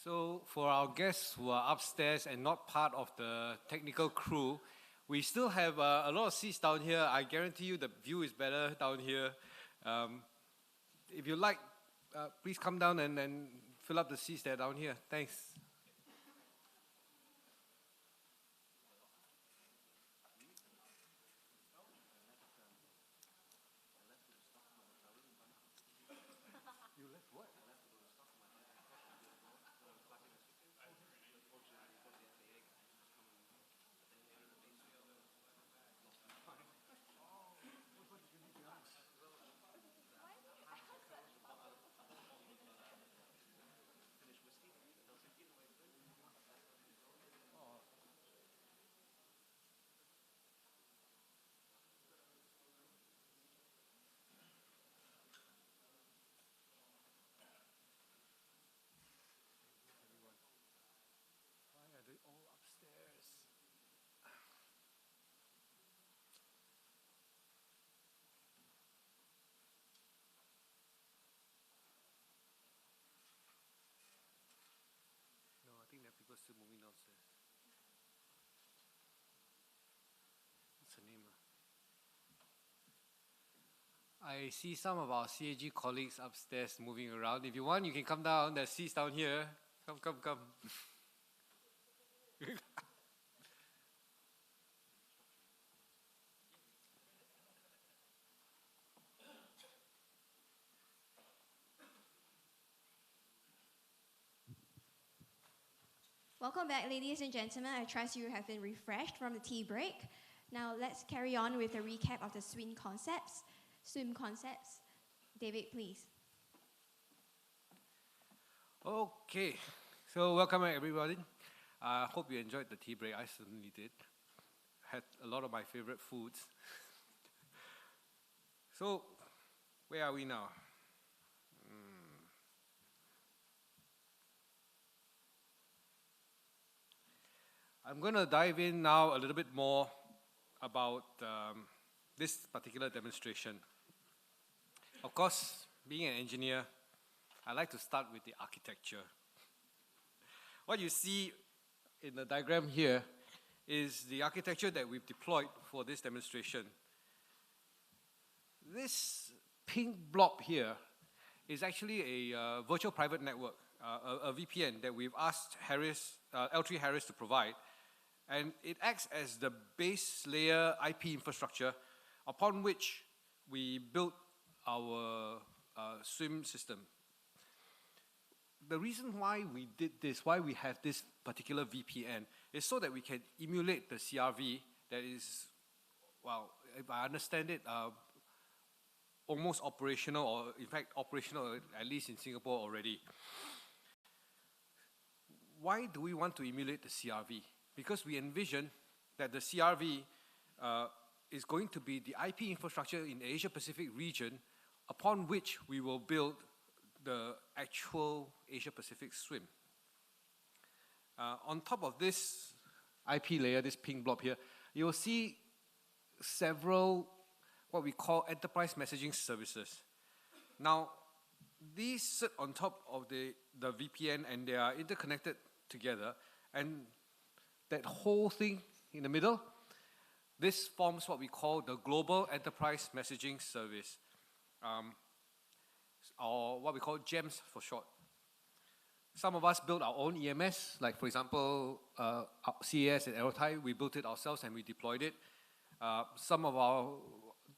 So for our guests who are upstairs and not part of the technical crew, we still have a lot of seats down here. I guarantee you the view is better down here. If you like, please come down and fill up the seats that are down here. Thanks. Why are they all upstairs? No, I think there are people still moving downstairs. What's the name? I see some of our CAG colleagues upstairs moving around. If you want, you can come down. There's seats down here. Come. Welcome back, ladies and gentlemen. I trust you have been refreshed from the tea break. Now let's carry on with a recap of the swim concepts. David, please. Okay, so welcome everybody. I hope you enjoyed the tea break. I certainly did. Had a lot of my favorite foods. So, where are we now? I'm going to dive in now a little bit more about this particular demonstration. Of course, being an engineer, I like to start with the architecture. What you see in the diagram here is the architecture that we've deployed for this demonstration. This pink blob here is actually a virtual private network, a VPN that we've asked L3 Harris to provide. And it acts as the base layer IP infrastructure upon which we built our SWIM system. The reason why we did this, why we have this particular VPN, is so that we can emulate the CRV that is, well, if I understand it, almost operational, or in fact operational at least in Singapore already. Why do we want to emulate the CRV? Because we envision that the CRV is going to be the IP infrastructure in the Asia-Pacific region upon which we will build the actual Asia-Pacific SWIM. On top of this IP layer, this pink blob here, you will see several what we call enterprise messaging services. Now, these sit on top of the VPN and they are interconnected together, and that whole thing in the middle, this forms what we call the Global Enterprise Messaging Service, or what we call GEMS for short. Some of us built our own EMS, like for example, CAS and Aerotie, we built it ourselves and we deployed it. Some of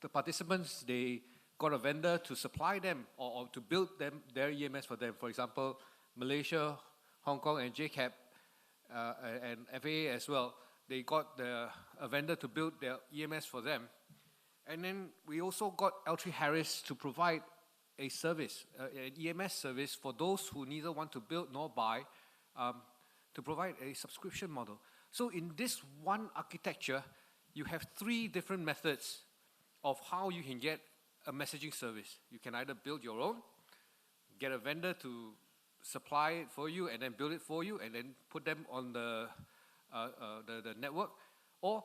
the participants, they got a vendor to supply them or to build their EMS for them. For example, Malaysia, Hong Kong, and JCAP, and FAA as well, they got a vendor to build their EMS for them. And then we also got L3 Harris to provide a service, an EMS service for those who neither want to build nor buy, to provide a subscription model. So in this one architecture, you have three different methods of how you can get a messaging service. You can either build your own, get a vendor to supply it for you and then build it for you and then put them on the network, or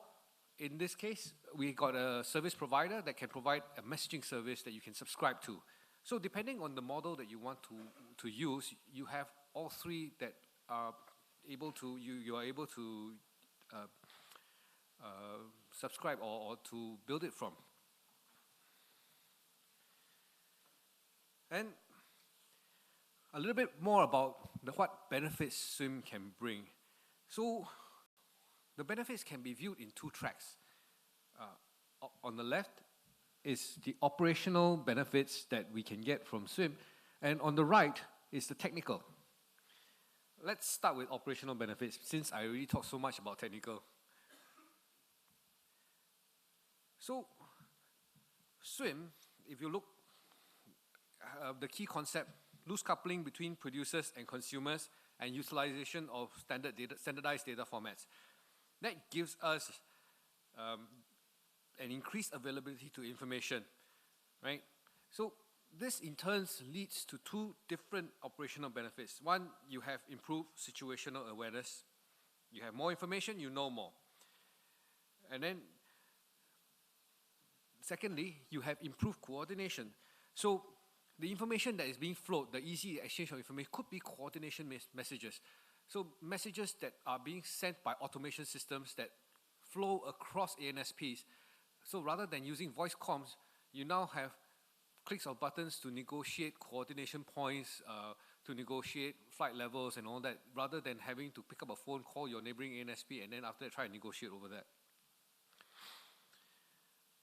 in this case we got a service provider that can provide a messaging service that you can subscribe to. So depending on the model that you want to use, you have all three that are able to you are able to subscribe or to build it from. And a little bit more about what benefits Swim can bring. So the benefits can be viewed in two tracks. On the left is the operational benefits that we can get from Swim, and on the right is the technical. Let's start with operational benefits, since I already talked so much about technical. So, Swim, if you look, the key concept, loose coupling between producers and consumers and utilization of standardized data formats. That gives us an increased availability to information, right? So this in turn leads to two different operational benefits. One, you have improved situational awareness. You have more information, you know more. And then, secondly, you have improved coordination. So the information that is being flowed, the easy exchange of information, could be coordination messages. So messages that are being sent by automation systems that flow across ANSPs. So rather than using voice comms, you now have clicks of buttons to negotiate coordination points, to negotiate flight levels and all that, rather than having to pick up a phone, call your neighboring ANSP, and then after that try and negotiate over that.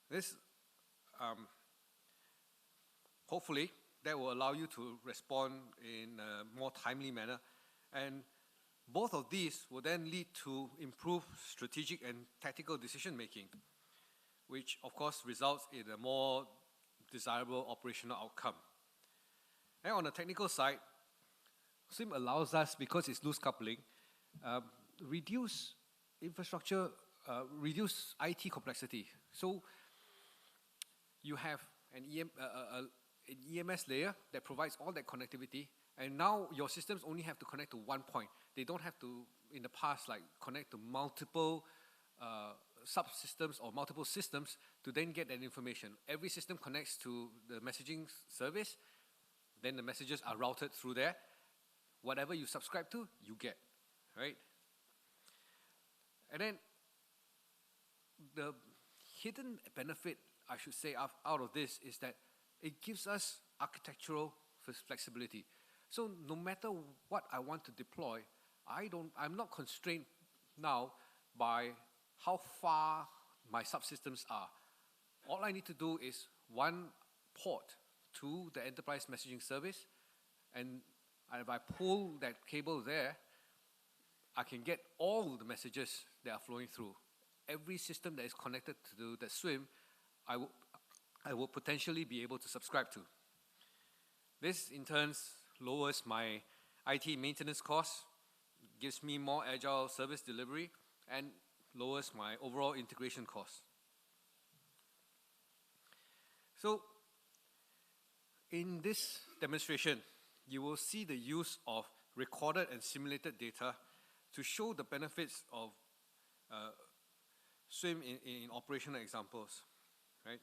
This, hopefully, that will allow you to respond in a more timely manner. And both of these will then lead to improved strategic and tactical decision making, which of course results in a more desirable operational outcome. And on the technical side, Swim allows us, because it's loose coupling, reduce infrastructure, reduce IT complexity. So you have an EMS layer that provides all that connectivity, and now your systems only have to connect to one point. They don't have to, in the past, like connect to multiple subsystems or multiple systems to then get that information. Every system connects to the messaging service, then the messages are routed through there. Whatever you subscribe to, you get, right? And then the hidden benefit, I should say, out of this is that it gives us architectural flexibility. So no matter what I want to deploy, I'm not constrained now by how far my subsystems are. All I need to do is one port to the enterprise messaging service, and if I pull that cable there, I can get all the messages that are flowing through. Every system that is connected to the Swim, I will potentially be able to subscribe to. This in turn lowers my IT maintenance costs, gives me more agile service delivery, and lowers my overall integration costs. So in this demonstration, you will see the use of recorded and simulated data to show the benefits of Swim in operational examples, right?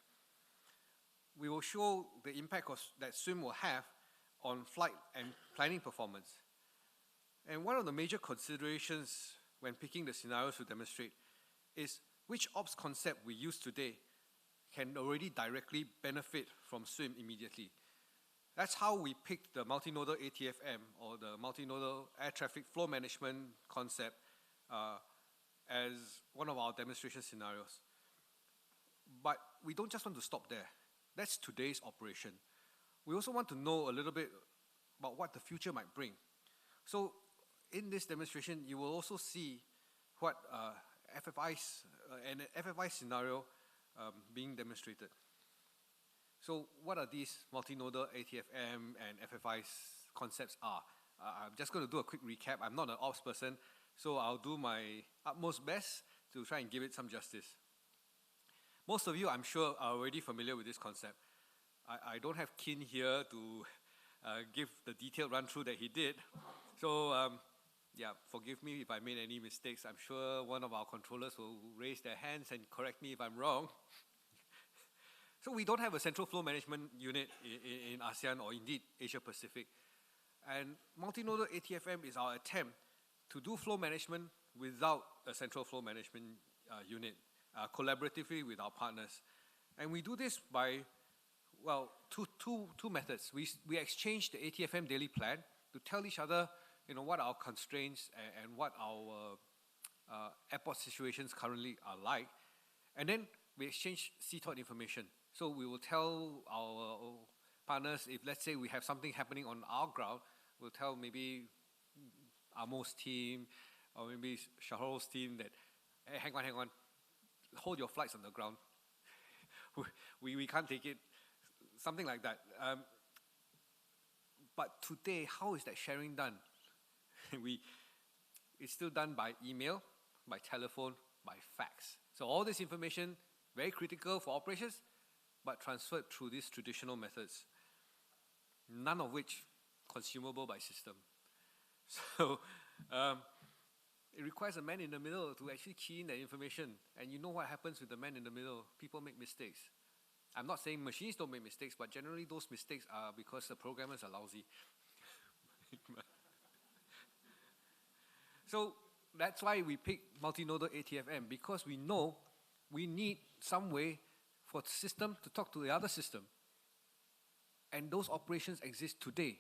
We will show the impact that Swim will have on flight and planning performance. And one of the major considerations when picking the scenarios to demonstrate is which ops concept we use today can already directly benefit from Swim immediately. That's how we picked the multinodal ATFM, or the multinodal air traffic flow management concept, as one of our demonstration scenarios. But we don't just want to stop there. That's today's operation. We also want to know a little bit about what the future might bring. So in this demonstration, you will also see what an FFI scenario being demonstrated. So what are these multinodal ATFM and FFI concepts are? I'm just going to do a quick recap. I'm not an ops person, so I'll do my utmost best to try and give it some justice. Most of you, I'm sure, are already familiar with this concept. I don't have Kin here to give the detailed run-through that he did. So, yeah, forgive me if I made any mistakes. I'm sure one of our controllers will raise their hands and correct me if I'm wrong. So we don't have a central flow management unit in ASEAN or indeed Asia Pacific. And multinodal ATFM is our attempt to do flow management without a central flow management unit, collaboratively with our partners. And we do this by, well, two methods. We exchange the ATFM daily plan to tell each other, what our constraints and what our airport situations currently are like. And then we exchange CTOT information. So we will tell our partners, if let's say we have something happening on our ground, we'll tell maybe Amo's team or maybe Shahrol's team that, hey, hang on, hold your flights on the ground. we can't take it, something like that. But today, how is that sharing done? It's still done by email, by telephone, by fax. So all this information, very critical for operations, but transferred through these traditional methods, none of which consumable by system. So it requires a man in the middle to actually key in that information. And you know what happens with the man in the middle? People make mistakes. I'm not saying machines don't make mistakes, but generally those mistakes are because the programmers are lousy. So that's why we pick multinodal ATFM, because we know we need some way for the system to talk to the other system. And those operations exist today.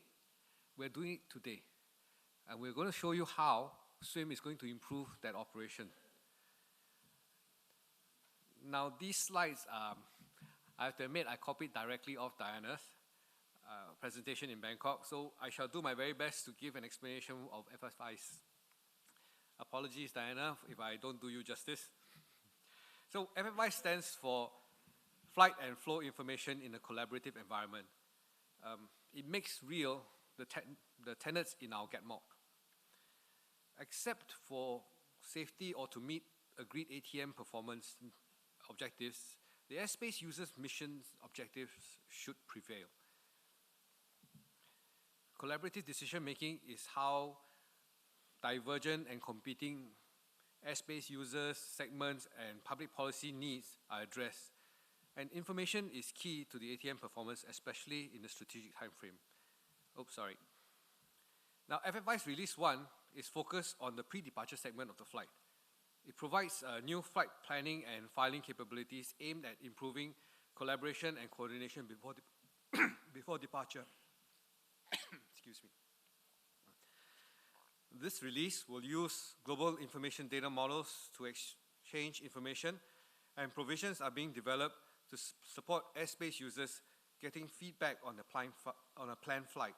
We're doing it today. And we're going to show you how SWIM is going to improve that operation. Now, these slides, I have to admit, I copied directly off Diana's presentation in Bangkok, so I shall do my very best to give an explanation of FFIs. Apologies, Diana, if I don't do you justice. So FFI stands for Flight and Flow Information in a Collaborative Environment. It makes real the tenets in our GetMock. Except for safety or to meet agreed ATM performance objectives, the airspace users' missions objectives should prevail. Collaborative decision-making is how divergent and competing airspace users, segments, and public policy needs are addressed. And information is key to the ATM performance, especially in the strategic time frame. Oops, sorry. Now, FFI's Release 1 is focused on the pre-departure segment of the flight. It provides new flight planning and filing capabilities aimed at improving collaboration and coordination before departure. Excuse me. This release will use global information data models to exchange information, and provisions are being developed to support airspace users getting feedback on a planned flight.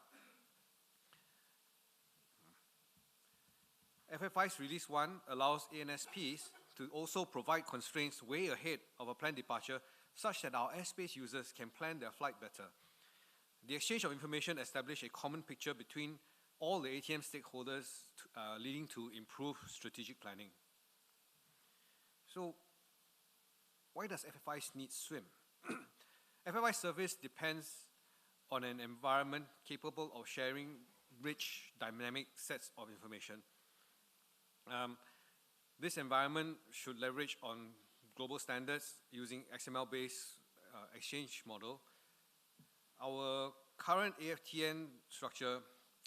FFI's Release 1 allows ANSPs to also provide constraints way ahead of a planned departure, such that our airspace users can plan their flight better. The exchange of information establishes a common picture between all the ATM stakeholders, leading to improved strategic planning. So, why does FFI need SWIM? FFI service depends on an environment capable of sharing rich, dynamic sets of information. This environment should leverage on global standards using XML-based exchange model. Our current AFTN structure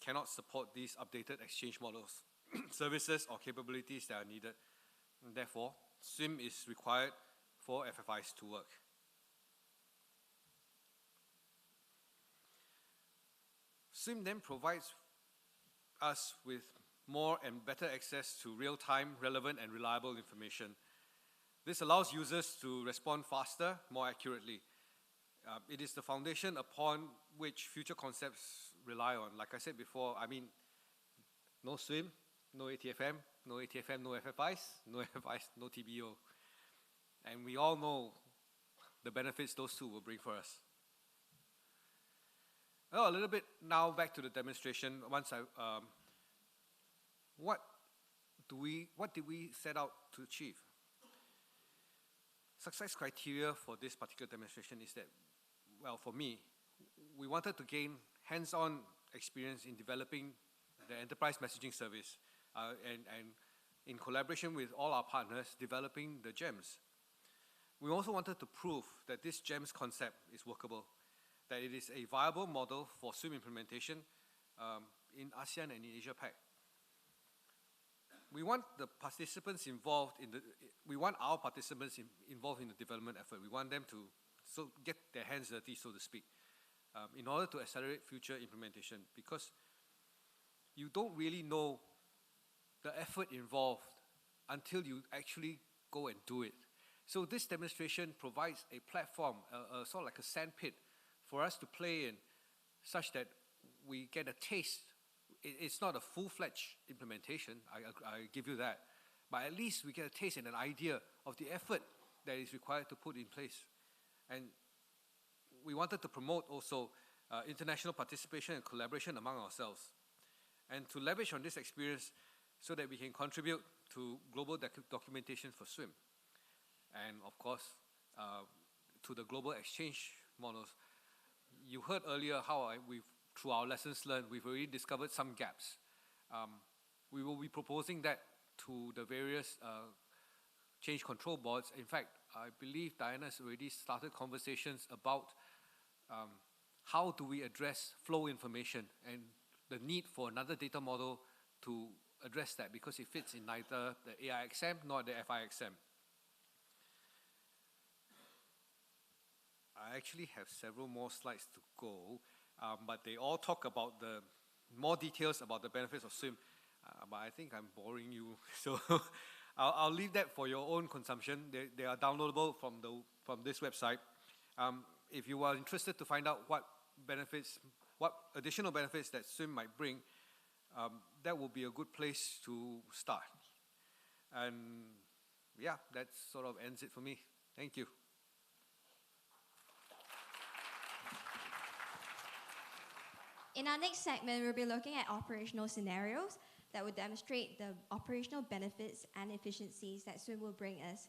cannot support these updated exchange models, services, or capabilities that are needed. And therefore, SWIM is required for FFIs to work. SWIM then provides us with more and better access to real-time, relevant, and reliable information. This allows users to respond faster, more accurately. It is the foundation upon which future concepts rely on. Like I said before, no SWIM, no ATFM, no ATFM, no FFIs, no FFIs, no TBO. And we all know the benefits those two will bring for us. Well, a little bit now back to the demonstration. What did we set out to achieve? Success criteria for this particular demonstration is that, well, for me, we wanted to gain hands-on experience in developing the enterprise messaging service and in collaboration with all our partners, developing the GEMS. We also wanted to prove that this GEMS concept is workable, that it is a viable model for SWIM implementation in ASEAN and in Asia-Pac. we want the participants involved in the, we want our participants involved in the development effort. We want them to get their hands dirty, so to speak, in order to accelerate future implementation, because you don't really know the effort involved until you actually go and do it. So this demonstration provides a platform, sort of like a sandpit for us to play in, such that we get a taste. It's not a full-fledged implementation, I give you that, but at least we get a taste and an idea of the effort that is required to put in place. And we wanted to promote also international participation and collaboration among ourselves, and to leverage on this experience so that we can contribute to global documentation for SWIM. And of course, to the global exchange models. You heard earlier how through our lessons learned, we've already discovered some gaps. We will be proposing that to the various change control boards. In fact, I believe Diana has already started conversations about how do we address flow information and the need for another data model to address that, because it fits in neither the AIXM nor the FIXM. I actually have several more slides to go, but they all talk about the more details about the benefits of SWIM, but I think I'm boring you, so I'll leave that for your own consumption. They are downloadable from this website. If you are interested to find out what additional benefits that SWIM might bring, that will be a good place to start. And yeah, that sort of ends it for me. Thank you. In our next segment, we'll be looking at operational scenarios that will demonstrate the operational benefits and efficiencies that SWIM will bring us.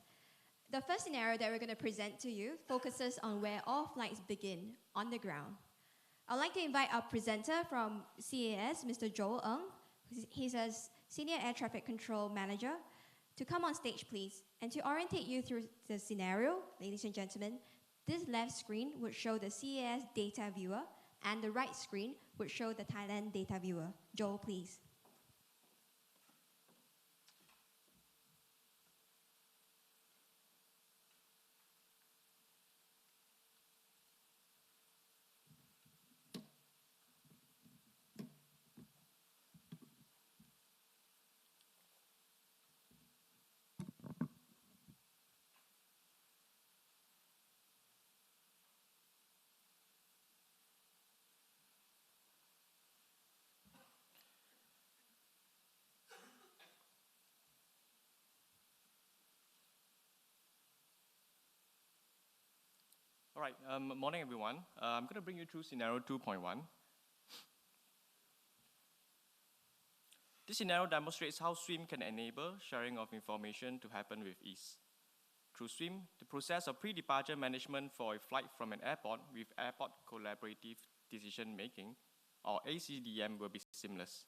The first scenario that we're going to present to you focuses on where all flights begin, on the ground. I'd like to invite our presenter from CAS, Mr. Joel Ng. He's a Senior Air Traffic Control Manager, to come on stage, please. And to orientate you through the scenario, ladies and gentlemen, this left screen would show the CAS data viewer, and the right screen would show the Thailand data viewer. Joel, please. All right, morning everyone. I'm going to bring you through scenario 2.1. This scenario demonstrates how SWIM can enable sharing of information to happen with ease. Through SWIM, the process of pre-departure management for a flight from an airport with Airport Collaborative Decision Making, or ACDM, will be seamless.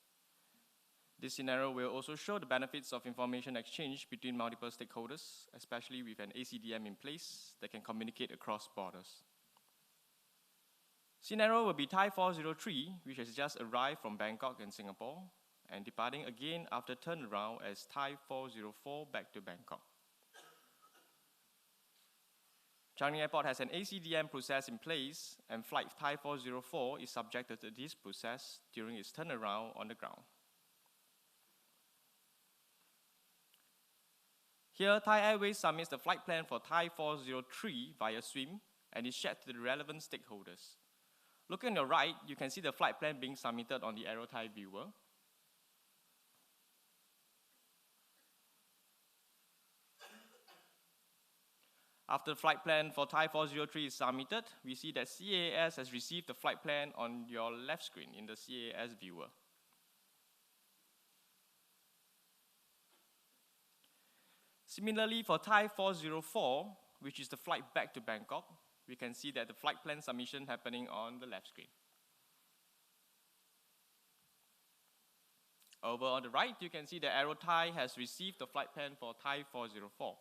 This scenario will also show the benefits of information exchange between multiple stakeholders, especially with an ACDM in place that can communicate across borders. Scenario will be Thai 403, which has just arrived from Bangkok and Singapore, and departing again after turnaround as Thai 404 back to Bangkok. Changi Airport has an ACDM process in place, and flight Thai 404 is subjected to this process during its turnaround on the ground. Here, Thai Airways submits the flight plan for Thai 403 via SWIM and is shared to the relevant stakeholders. Looking on your right, you can see the flight plan being submitted on the AeroThai viewer. After the flight plan for Thai 403 is submitted, we see that CAS has received the flight plan on your left screen in the CAS viewer. Similarly, for Thai 404, which is the flight back to Bangkok, we can see that the flight plan submission happening on the left screen. Over on the right, you can see that AeroThai has received the flight plan for Thai 404.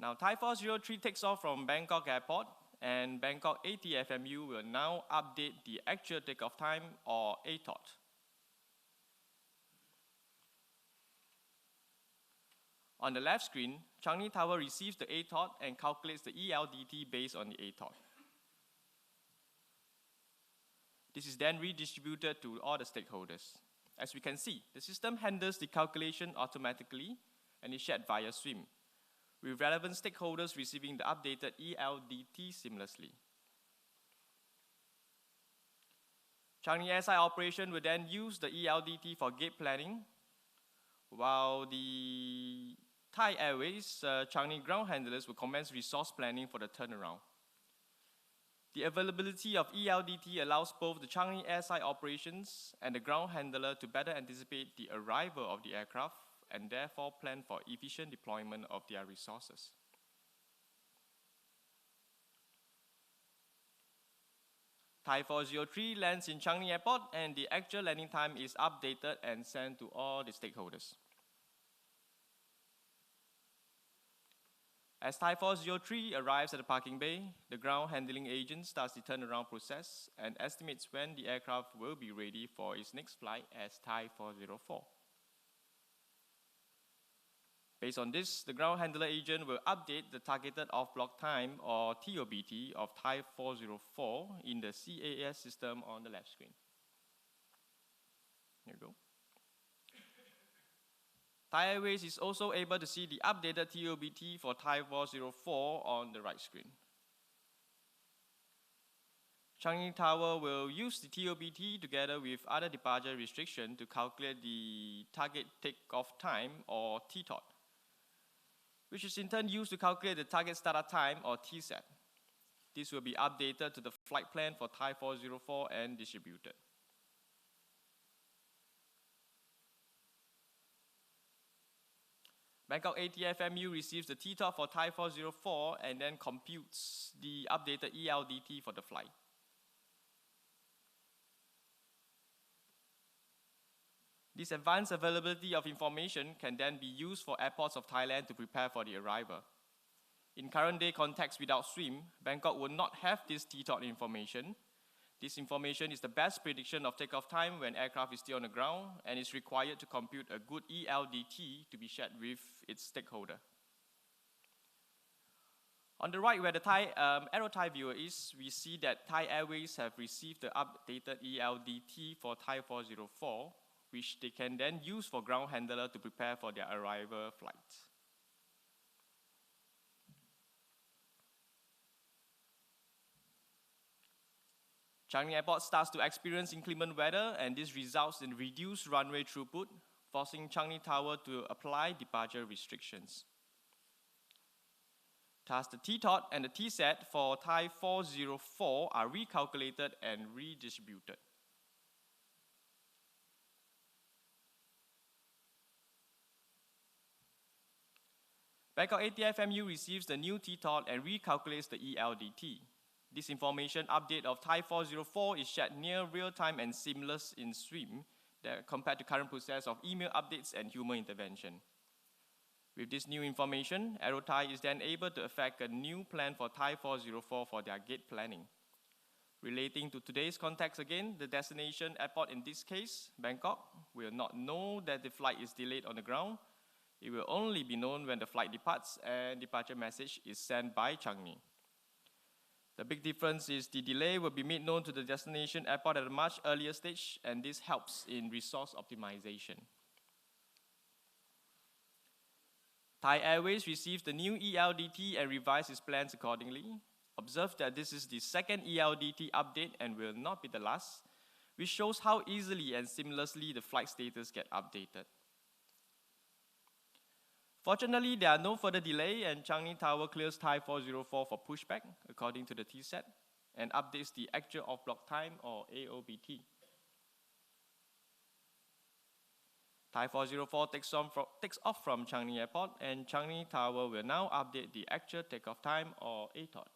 Now, Thai 403 takes off from Bangkok Airport, and Bangkok ATFMU will now update the actual takeoff time, or ATOT. On the left screen, Changi Tower receives the ATOT and calculates the ELDT based on the ATOT. This is then redistributed to all the stakeholders. As we can see, the system handles the calculation automatically and is shared via SWIM, with relevant stakeholders receiving the updated ELDT seamlessly. Changi SI operation will then use the ELDT for gate planning, while the Thai Airways Changi ground handlers will commence resource planning for the turnaround. The availability of ELDT allows both the Changi SI operations and the ground handler to better anticipate the arrival of the aircraft and therefore plan for efficient deployment of their resources. Thai 403 lands in Changi Airport and the actual landing time is updated and sent to all the stakeholders. As Thai 403 arrives at the parking bay, the ground handling agent starts the turnaround process and estimates when the aircraft will be ready for its next flight as Thai 404. Based on this, the ground handler agent will update the targeted off-block time or TOBT of Thai 404 in the CAS system on the left screen. Here you go. Thai Airways is also able to see the updated TOBT for Thai 404 on the right screen. Changi Tower will use the TOBT together with other departure restriction to calculate the target takeoff time or TTOT, which is in turn used to calculate the target startup time or TSAT. This will be updated to the flight plan for Thai 404 and distributed. Bangkok ATFMU receives the TTOT for Thai 404 and then computes the updated ELDT for the flight. This advanced availability of information can then be used for airports of Thailand to prepare for the arrival. In current day context without SWIM, Bangkok will not have this TTOT information. This information is the best prediction of takeoff time when aircraft is still on the ground and is required to compute a good ELDT to be shared with its stakeholder. On the right where the Aero Thai viewer is, we see that Thai Airways have received the updated ELDT for Thai 404, which they can then use for ground handler to prepare for their arrival flights. Changi Airport starts to experience inclement weather, and this results in reduced runway throughput, forcing Changi Tower to apply departure restrictions. Thus, the TTOT and the TSAT for Thai 404 are recalculated and redistributed. Bangkok ATFMU receives the new TTOT and recalculates the ELDT. This information update of Thai 404 is shared near real-time and seamless in SWIM compared to current process of email updates and human intervention. With this new information, Aero Thai is then able to effect a new plan for Thai 404 for their gate planning. Relating to today's context again, the destination airport in this case, Bangkok, will not know that the flight is delayed on the ground. It will only be known when the flight departs and departure message is sent by Changi. The big difference is the delay will be made known to the destination airport at a much earlier stage, and this helps in resource optimization. Thai Airways receives the new ELDT and revised its plans accordingly. Observe that this is the second ELDT update and will not be the last, which shows how easily and seamlessly the flight status get updated. Fortunately, there are no further delay, and Changi Tower clears Thai 404 for pushback according to the TSAT and updates the actual off-block time or AOBT. Thai 404 takes off from Changi Airport, and Changi Tower will now update the actual takeoff time or ATOT.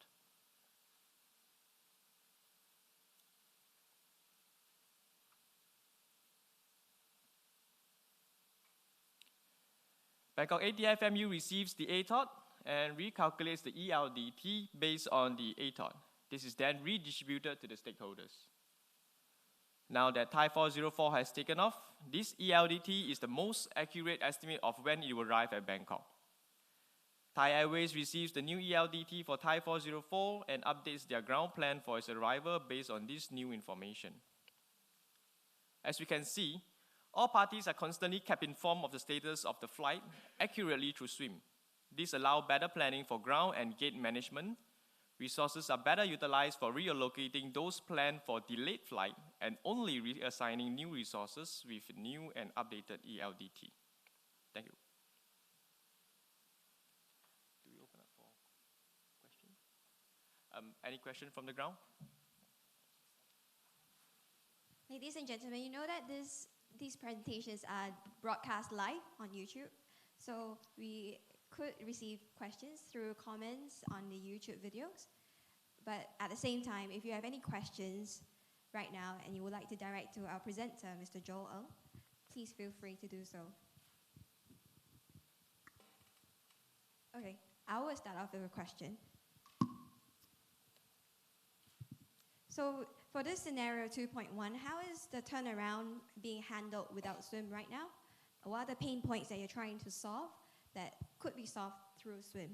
Bangkok ATFMU receives the ATOT and recalculates the ELDT based on the ATOT. This is then redistributed to the stakeholders. Now that Thai 404 has taken off, this ELDT is the most accurate estimate of when it will arrive at Bangkok. Thai Airways receives the new ELDT for Thai 404 and updates their ground plan for its arrival based on this new information. As we can see, all parties are constantly kept informed of the status of the flight accurately through SWIM. This allows better planning for ground and gate management. Resources are better utilized for reallocating those planned for delayed flight and only reassigning new resources with new and updated ELDT. Thank you. Do we open up for questions? Any question from the ground? Ladies and gentlemen, you know that these presentations are broadcast live on YouTube. So we could receive questions through comments on the YouTube videos. But at the same time, if you have any questions right now and you would like to direct to our presenter, Mr. Joel Ng, please feel free to do so. Okay, I will start off with a question. So for this scenario 2.1, how is the turnaround being handled without SWIM right now? What are the pain points that you're trying to solve that could be solved through SWIM?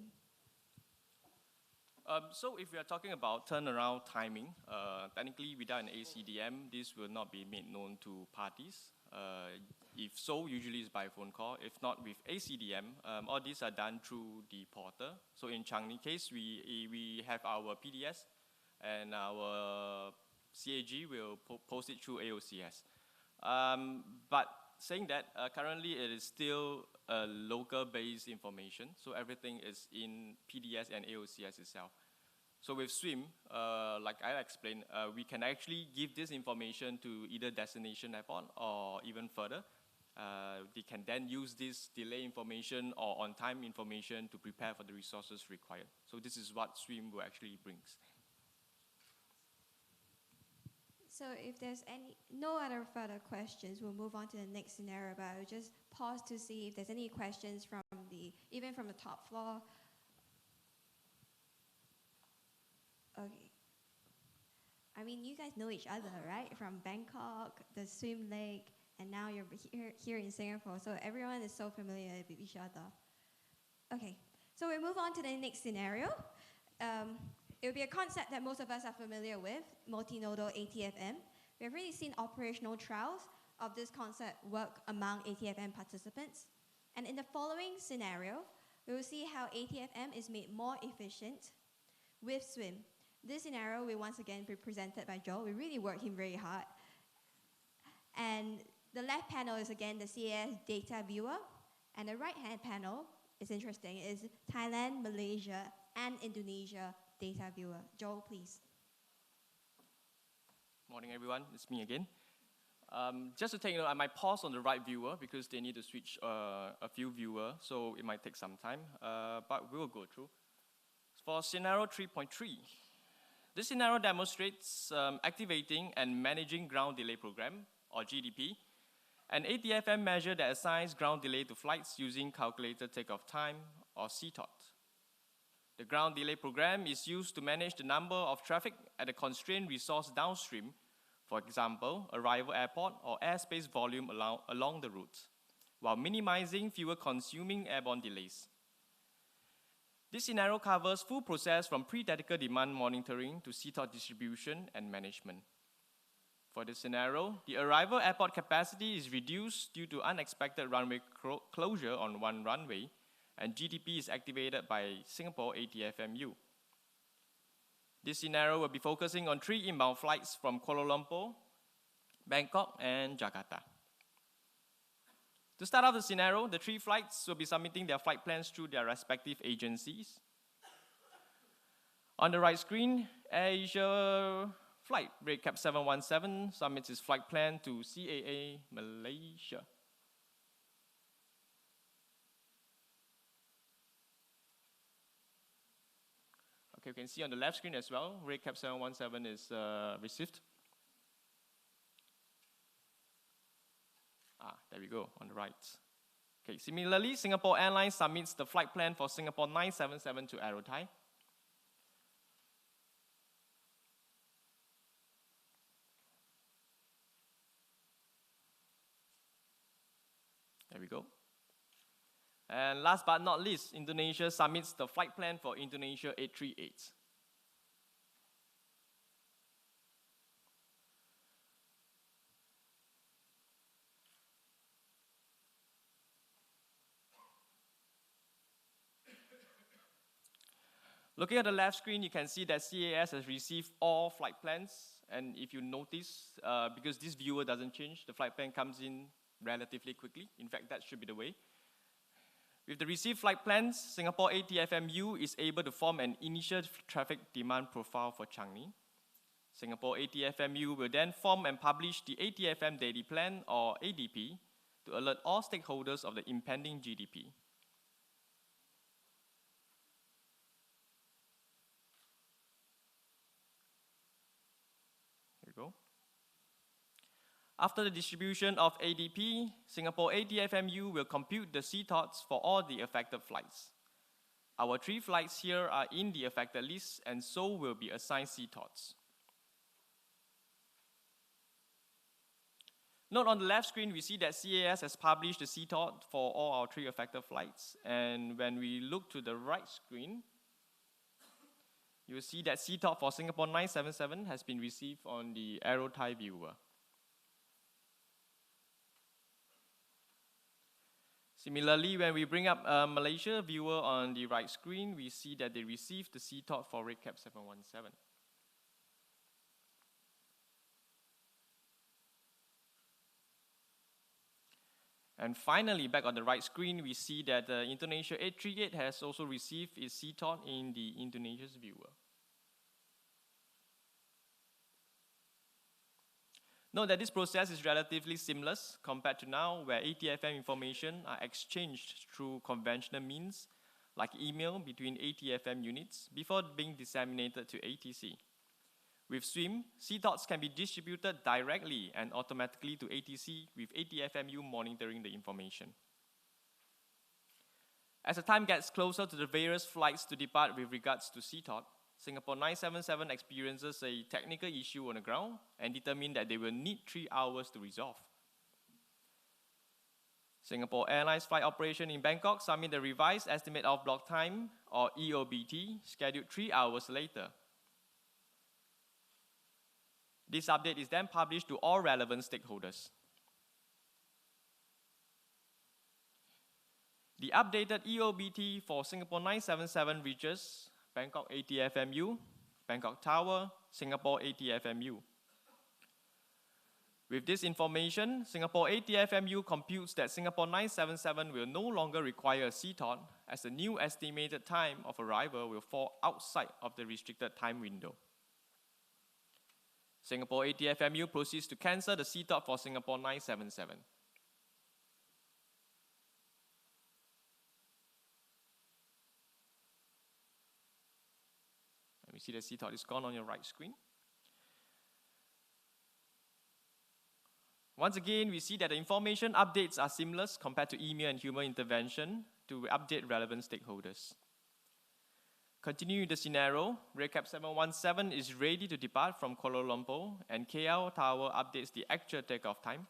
So if we are talking about turnaround timing, technically without an ACDM, this will not be made known to parties. If so, usually it's by phone call. If not with ACDM, all these are done through the portal. So in Changi case, we have our PDS and our CAG will post it through AOCS. But saying that, currently it is still local-based information, so everything is in PDS and AOCS itself. So with SWIM, like I explained, we can actually give this information to either destination airport or even further. They can then use this delay information or on-time information to prepare for the resources required. So this is what SWIM will actually brings. So if there's no other further questions, we'll move on to the next scenario, but I'll just pause to see if there's any questions from even from the top floor. Okay. I mean, you guys know each other, right? From Bangkok, the swim lake, and now you're here in Singapore, so everyone is so familiar with each other. Okay, so we move on to the next scenario. It will be a concept that most of us are familiar with, multinodal ATFM. We have really seen operational trials of this concept work among ATFM participants. And in the following scenario, we will see how ATFM is made more efficient with SWIM. This scenario will once again be presented by Joel. We really worked him very hard. And the left panel is again the CAS data viewer. And the right-hand panel is interesting, is Thailand, Malaysia, and Indonesia data viewer. Joel, please. Morning, everyone. It's me again. Just to take note, I might pause on the right viewer because they need to switch a few viewers, so it might take some time, but we will go through. For scenario 3.3, this scenario demonstrates activating and managing ground delay program, or GDP, an ATFM measure that assigns ground delay to flights using calculated takeoff time, or CTOT. The ground delay program is used to manage the number of traffic at a constrained resource downstream, for example, arrival airport or airspace volume along the route, while minimizing fuel-consuming airborne delays. This scenario covers full process from pre-tactical demand monitoring to CTOT distribution and management. For this scenario, the arrival airport capacity is reduced due to unexpected runway closure on one runway, and GDP is activated by Singapore ATFMU. This scenario will be focusing on 3 inbound flights from Kuala Lumpur, Bangkok, and Jakarta. To start off the scenario, the 3 flights will be submitting their flight plans through their respective agencies. On the right screen, AirAsia flight RedCap 717 submits its flight plan to CAA Malaysia. Okay, you can see on the left screen as well, RedCap 717 is received. There we go, on the right. Okay, similarly, Singapore Airlines submits the flight plan for Singapore 977 to Aerothai. And last but not least, Indonesia submits the flight plan for Indonesia 838. Looking at the left screen, you can see that CAS has received all flight plans. And if you notice, because this viewer doesn't change, the flight plan comes in relatively quickly. In fact, that should be the way. With the received flight plans, Singapore ATFMU is able to form an initial traffic demand profile for Changi. Singapore ATFMU will then form and publish the ATFM Daily Plan, or ADP, to alert all stakeholders of the impending GDP. Here we go. After the distribution of ADP, Singapore ATFMU will compute the CTOTs for all the affected flights. Our 3 flights here are in the affected list and so will be assigned CTOTs. Note on the left screen, we see that CAS has published the CTOT for all our 3 affected flights. And when we look to the right screen, you will see that CTOT for Singapore 977 has been received on the AeroThai viewer. Similarly, when we bring up a Malaysia viewer on the right screen, we see that they received the CTOT for RedCap 717. And finally, back on the right screen, we see that the Indonesia 838 has also received its CTOT in the Indonesia's viewer. Note that this process is relatively seamless compared to now, where ATFM information are exchanged through conventional means, like email between ATFM units, before being disseminated to ATC. With SWIM, CTOTs can be distributed directly and automatically to ATC, with ATFMU monitoring the information. As the time gets closer to the various flights to depart with regards to CTOT, Singapore 977 experiences a technical issue on the ground and determined that they will need 3 hours to resolve. Singapore Airlines flight operation in Bangkok submit the revised estimate of block time, or EOBT, scheduled 3 hours later. This update is then published to all relevant stakeholders. The updated EOBT for Singapore 977 reaches Bangkok ATFMU, Bangkok Tower, Singapore ATFMU. With this information, Singapore ATFMU computes that Singapore 977 will no longer require a CTOT, as the new estimated time of arrival will fall outside of the restricted time window. Singapore ATFMU proceeds to cancel the CTOT for Singapore 977. And we see the CTOT is gone on your right screen. Once again, we see that the information updates are seamless compared to email and human intervention to update relevant stakeholders. Continuing the scenario, RedCap 717 is ready to depart from Kuala Lumpur, and KL Tower updates the actual takeoff time.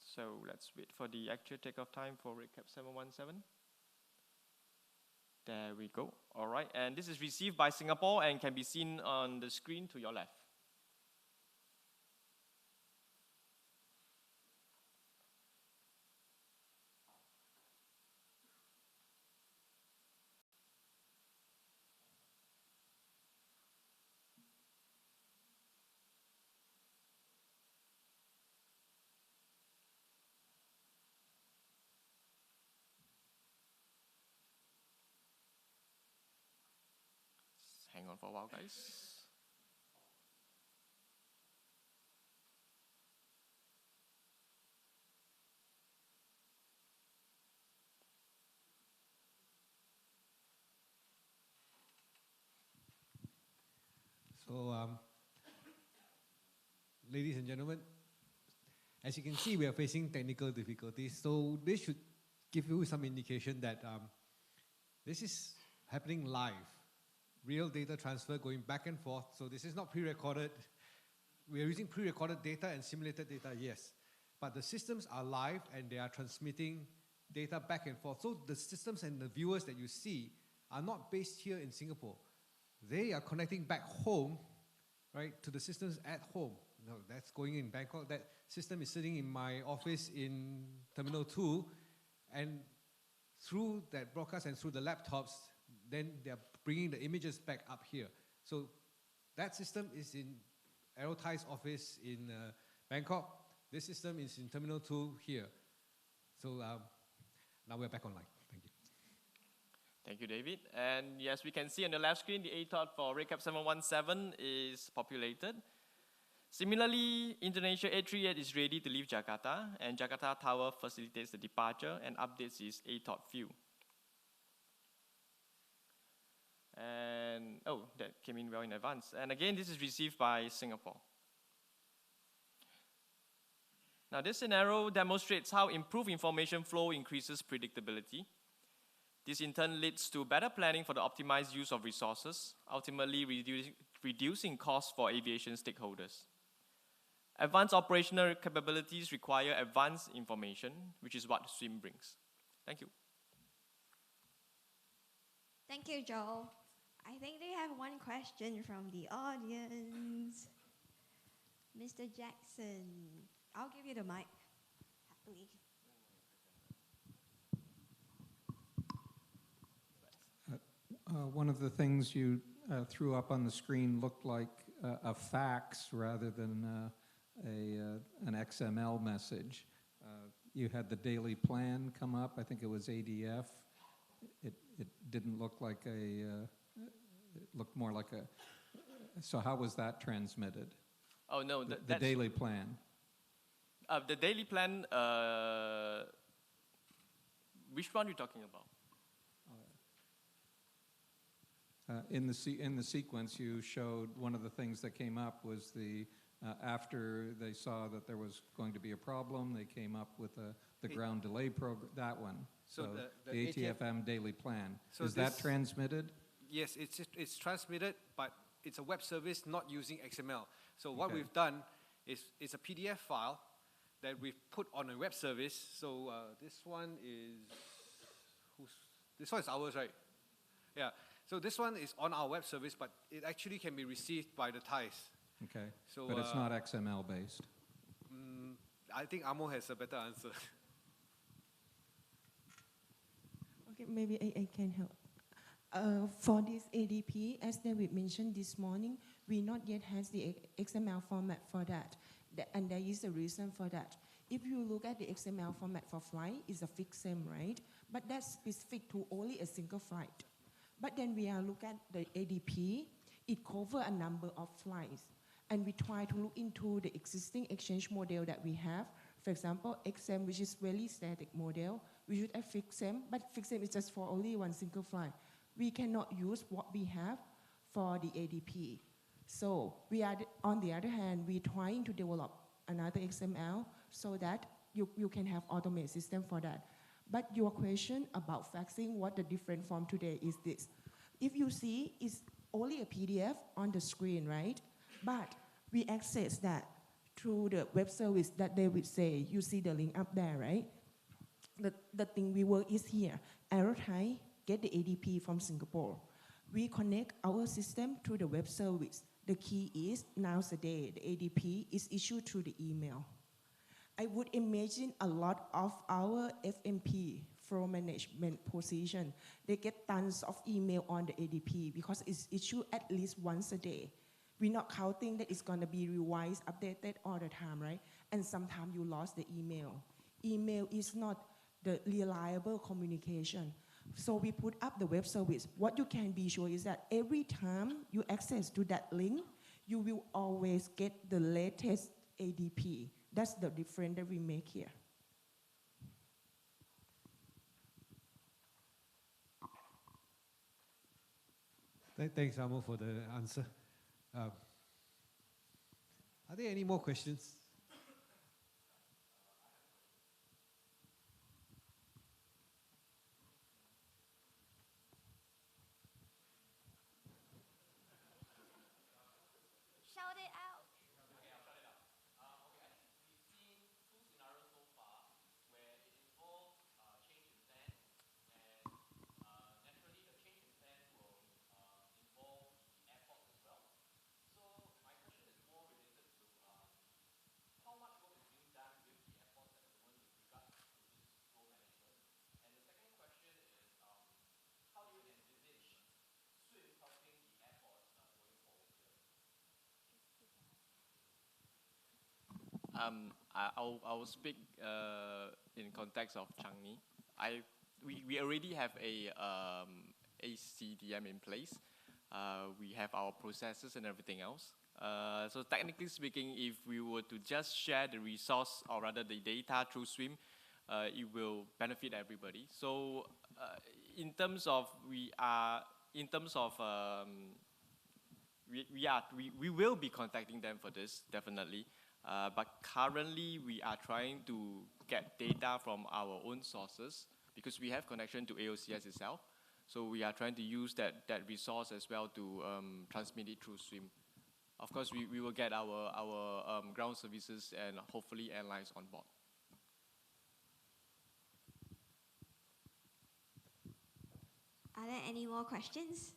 So let's wait for the actual takeoff time for RedCap 717. There we go. All right, and this is received by Singapore and can be seen on the screen to your left. Hang on for a while, guys. So, ladies and gentlemen, As you can see, we are facing technical difficulties, so this should give you some indication that this is happening live. Real data transfer going back and forth, so this is not pre-recorded. We are using pre-recorded data and simulated data, yes. But the systems are live and they are transmitting data back and forth. So the systems and the viewers that you see are not based here in Singapore. They are connecting back home, right, to the systems at home. No, that's going in Bangkok. That system is sitting in my office in Terminal 2, and through that broadcast and through the laptops, then they're bringing the images back up here. So that system is in Aerothai's office in Bangkok. This system is in Terminal 2 here. So now we're back online. Thank you. Thank you, David. And yes, we can see on the left screen, the ATOT for RedCap 717 is populated. Similarly, Indonesia 838 is ready to leave Jakarta, and Jakarta Tower facilitates the departure and updates its ATOT view. And, oh, that came in well in advance. And again, this is received by Singapore. Now, this scenario demonstrates how improved information flow increases predictability. This in turn leads to better planning for the optimized use of resources, ultimately reducing costs for aviation stakeholders. Advanced operational capabilities require advanced information, which is what SWIM brings. Thank you. Thank you, Joel. I think they have one question from the audience. Mr. Jackson, I'll give you the mic, happily. One of the things you threw up on the screen looked like a fax rather than an XML message. You had the daily plan come up. I think it was ADF. It didn't look like it looked more like a. So how was that transmitted? Oh no, the daily plan. The daily plan. Which one are you talking about? In the sequence, you showed one of the things that came up was the after they saw that there was going to be a problem, they came up with the ground delay program. That one. So the ATFM daily plan. So is that transmitted? Yes, it's transmitted, but it's a web service not using XML. So what we've done is it's a PDF file that we've put on a web service. So this one is ours, right? Yeah. So this one is on our web service, but it actually can be received by the Thais. Okay. So, but it's not XML based. I think Amo has a better answer. Okay, maybe I can help. For this ADP, as David mentioned this morning, we not yet has the XML format for that. And there is a reason for that. If you look at the XML format for flight, it's a fixed SIM, right? But that's specific to only a single flight. But then we are look at the ADP, it covers a number of flights. And we try to look into the existing exchange model that we have. For example, XM, which is very static model, we should have fixed SIM, but fixed SIM is just for only one single flight. We cannot use what we have for the ADP. So we are, on the other hand, we're trying to develop another XML so that you can have automated system for that. But your question about faxing, what the different form today is this. If you see, it's only a PDF on the screen, right? But we access that through the web service that they would say, you see the link up there, right? The thing we work is here. Aerothai get the ADP from Singapore. We connect our system to the web service. The key is, nowadays, the ADP is issued through the email. I would imagine a lot of our FMP, flow management position, they get tons of email on the ADP because it's issued at least once a day. We're not counting that it's going to be revised, updated all the time, right? And sometimes you lost the email. Email is not the reliable communication. So we put up the web service. What you can be sure is that every time you access to that link, you will always get the latest ADP. That's the difference that we make here. Thanks, Amo, for the answer. Are there any more questions? it out. I'll speak in context of Changi. We already have a CDM in place. We have our processes and everything else. So technically speaking, if we were to just share the resource or rather the data through Swim, it will benefit everybody. So in terms of we will be contacting them for this definitely. But currently, we are trying to get data from our own sources because we have connection to AOCS itself. So we are trying to use that resource as well to transmit it through Swim. Of course, we will get our ground services and hopefully airlines on board. Are there any more questions?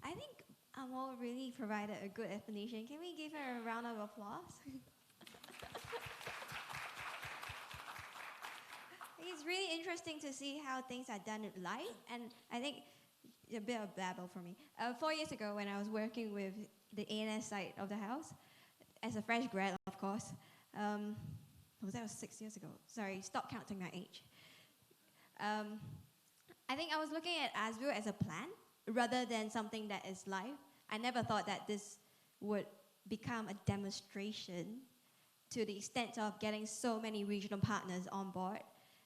I think Amol really provided a good explanation. Can we give her a round of applause? It's really interesting to see how things are done live, and I think a bit of babble for me. 4 years ago, when I was working with the ANS side of the house, as a fresh grad, of course, that was 6 years ago. Sorry, stop counting my age. I think I was looking at ASBU as a plan rather than something that is live. I never thought that this would become a demonstration to the extent of getting so many regional partners on board.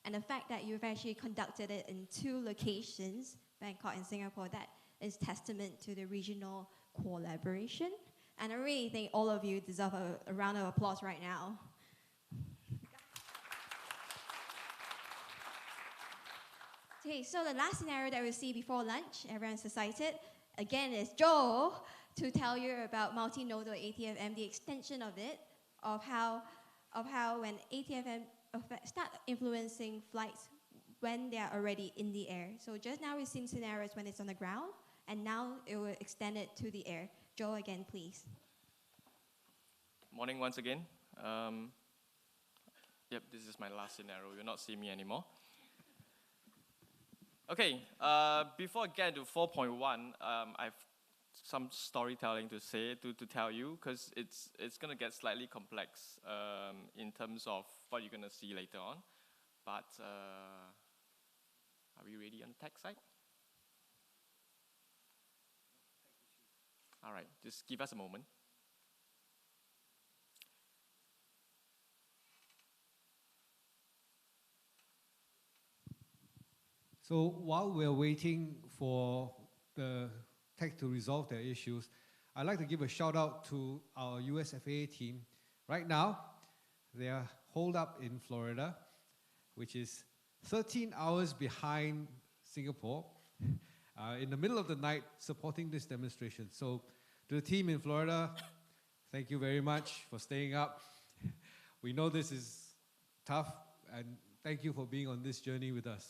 And the fact that you've actually conducted it in 2 locations, Bangkok and Singapore, that is testament to the regional collaboration. And I really think all of you deserve a round of applause right now. Okay, so the last scenario that we'll see before lunch, everyone's excited, again, is Joe to tell you about multinodal ATFM, the extension of it, of how when ATFM start influencing flights when they are already in the air. So just now we've seen scenarios when it's on the ground, and now it will extend it to the air. Joe, again, please. Morning once again. Yep, this is my last scenario. You'll not see me anymore. Okay, before I get to 4.1, I've some storytelling to say, to tell you, because it's going to get slightly complex in terms of what you're going to see later on. But are we ready on the tech side? All right, just give us a moment. So while we're waiting for the tech to resolve their issues, I'd like to give a shout out to our US FAA team. Right now, they are holed up in Florida, which is 13 hours behind Singapore, in the middle of the night supporting this demonstration. So to the team in Florida, thank you very much for staying up. We know this is tough, and thank you for being on this journey with us.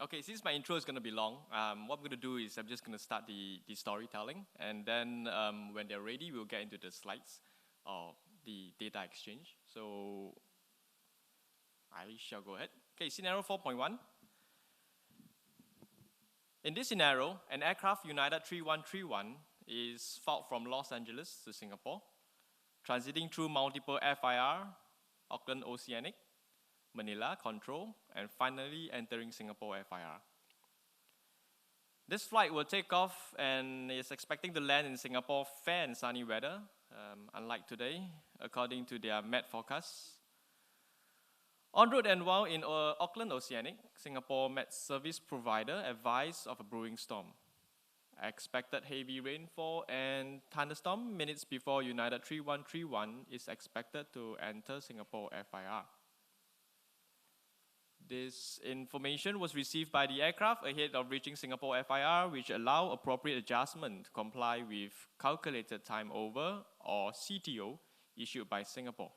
Okay, since my intro is going to be long, what I'm going to do is I'm just going to start the storytelling, and then when they're ready, we'll get into the slides of the data exchange. So I shall go ahead. Okay, scenario 4.1. In this scenario, an aircraft United 3131 is filed from Los Angeles to Singapore, transiting through multiple FIR, Auckland Oceanic, Manila Control, and finally entering Singapore FIR. This flight will take off and is expecting to land in Singapore fair and sunny weather, unlike today, according to their Met forecast. En route and while in Auckland Oceanic, Singapore Met service provider advised of a brewing storm. Expected heavy rainfall and thunderstorm minutes before United 3131 is expected to enter Singapore FIR. This information was received by the aircraft ahead of reaching Singapore FIR, which allow appropriate adjustment to comply with calculated time over, or CTO, issued by Singapore.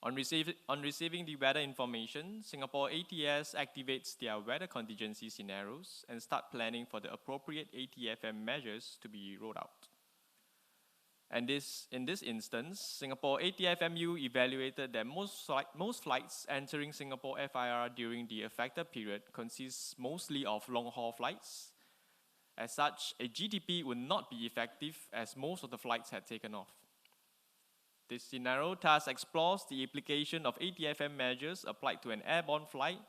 On receiving the weather information, Singapore ATS activates their weather contingency scenarios and start planning for the appropriate ATFM measures to be rolled out. And in this instance, Singapore ATFMU evaluated that most flights entering Singapore FIR during the affected period consists mostly of long-haul flights. As such, a GTP would not be effective as most of the flights had taken off. This scenario thus explores the application of ATFM measures applied to an airborne flight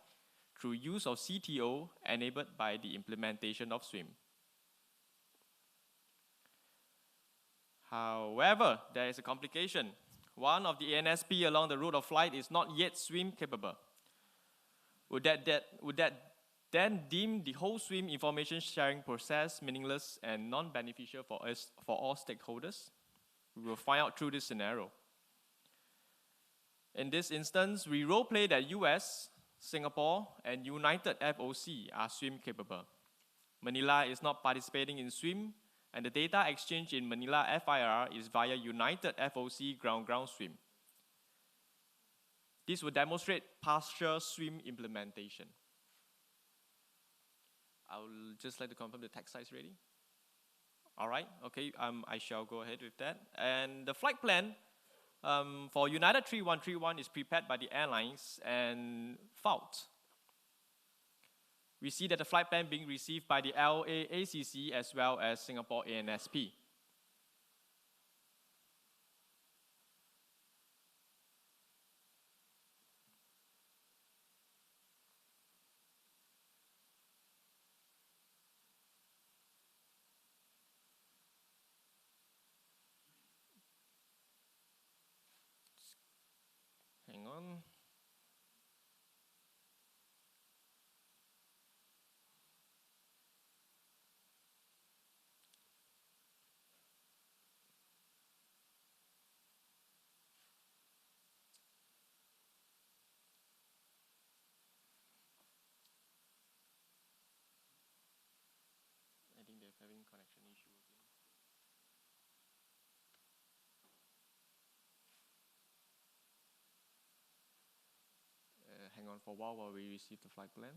through use of CTO enabled by the implementation of SWIM. However, there is a complication. One of the ANSP along the route of flight is not yet SWIM capable. Would that then deem the whole SWIM information sharing process meaningless and non-beneficial for all stakeholders? We will find out through this scenario. In this instance, we role-play that US, Singapore, and United FOC are SWIM capable. Manila is not participating in SWIM, and the data exchange in Manila FIR is via United FOC ground-ground SWIM. This will demonstrate partial SWIM implementation. I would just like to confirm the text size ready. All right, okay, I shall go ahead with that. And the flight plan for United 3131 is prepared by the airlines and filed. We see that the flight plan being received by the LAACC as well as Singapore ANSP. Hang on. I think they're having connection issue again. Hang on for a while we receive the flight plan.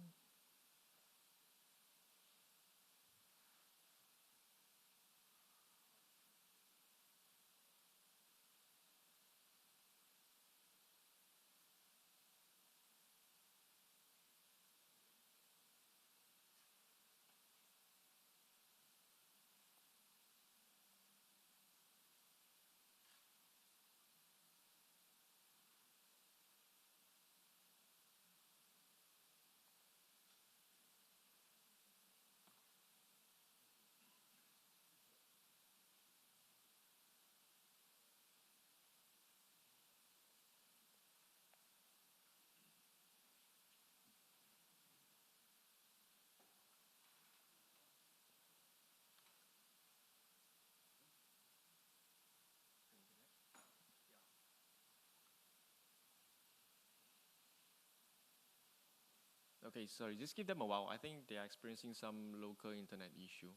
Okay, sorry, just give them a while. I think they are experiencing some local internet issue.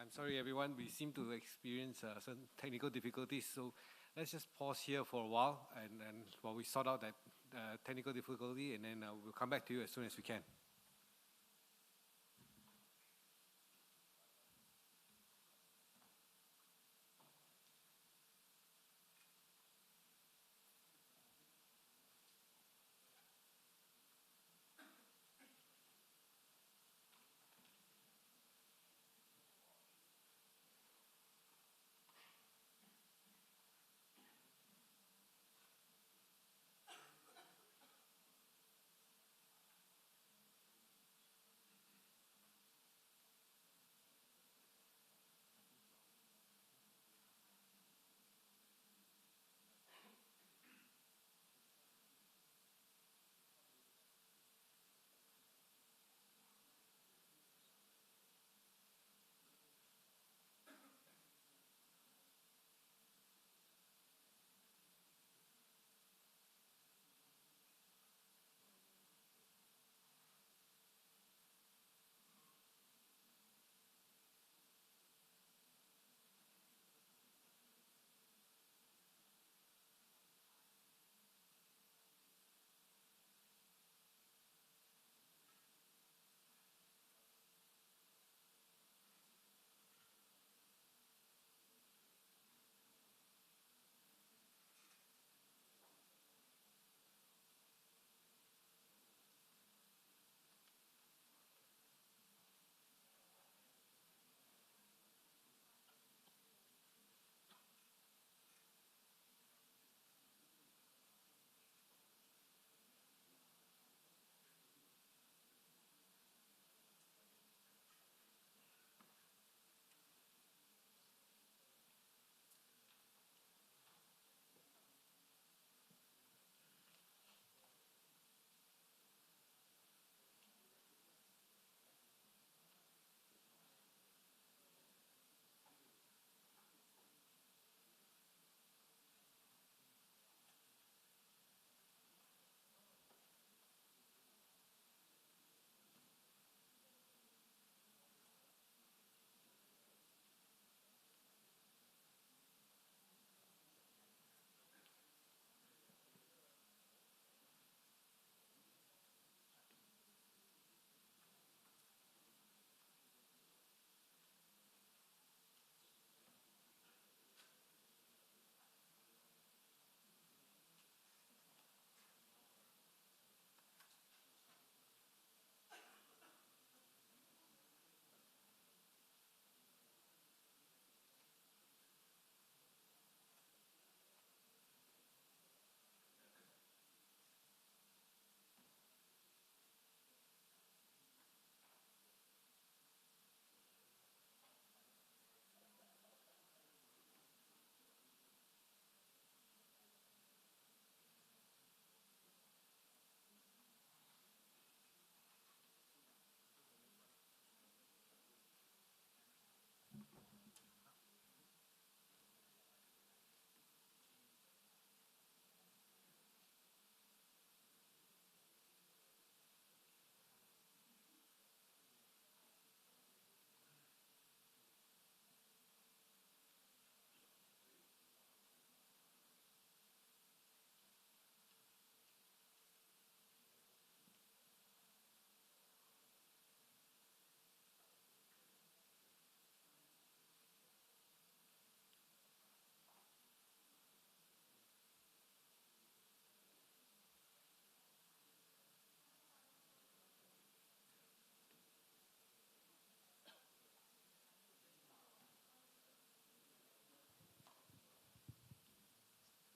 I'm sorry, everyone. We seem to experience some technical difficulties, so let's just pause here for a while, and while we sort out that technical difficulty, and then we'll come back to you as soon as we can.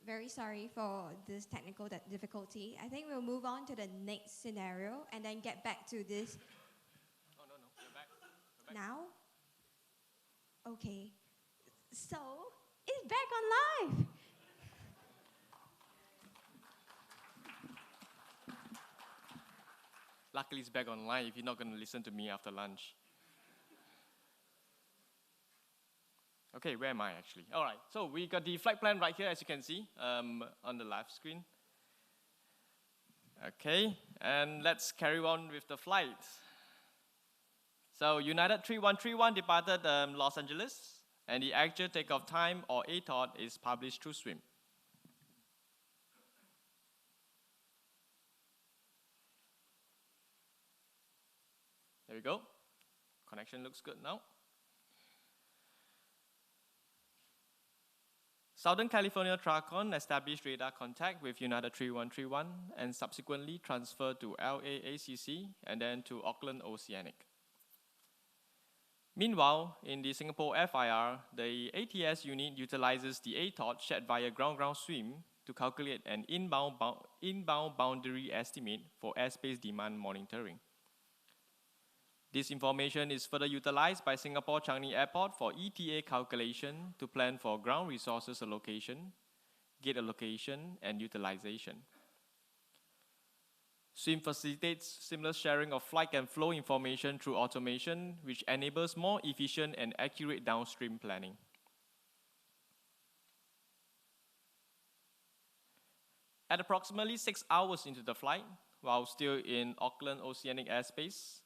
Very sorry for this technical difficulty. I think we'll move on to the next scenario and then get back to this Oh, no, we're back. now. Okay, so it's back on live. Luckily, it's back online if you're not going to listen to me after lunch. Okay, where am I actually? All right, so we got the flight plan right here, as you can see, on the left screen. Okay, and let's carry on with the flight. So United 3131 departed Los Angeles, and the actual takeoff time, or ATOT, is published through SWIM. There we go. Connection looks good now. Southern California TRACON established radar contact with United 3131 and subsequently transferred to LAACC and then to Auckland Oceanic. Meanwhile, in the Singapore FIR, the ATS unit utilizes the ATOT shared via ground-ground SWIM to calculate an inbound boundary estimate for airspace demand monitoring. This information is further utilized by Singapore Changi Airport for ETA calculation to plan for ground resources allocation, gate allocation, and utilization. SWIM facilitates seamless sharing of flight and flow information through automation, which enables more efficient and accurate downstream planning. At approximately 6 hours into the flight, while still in Auckland Oceanic airspace,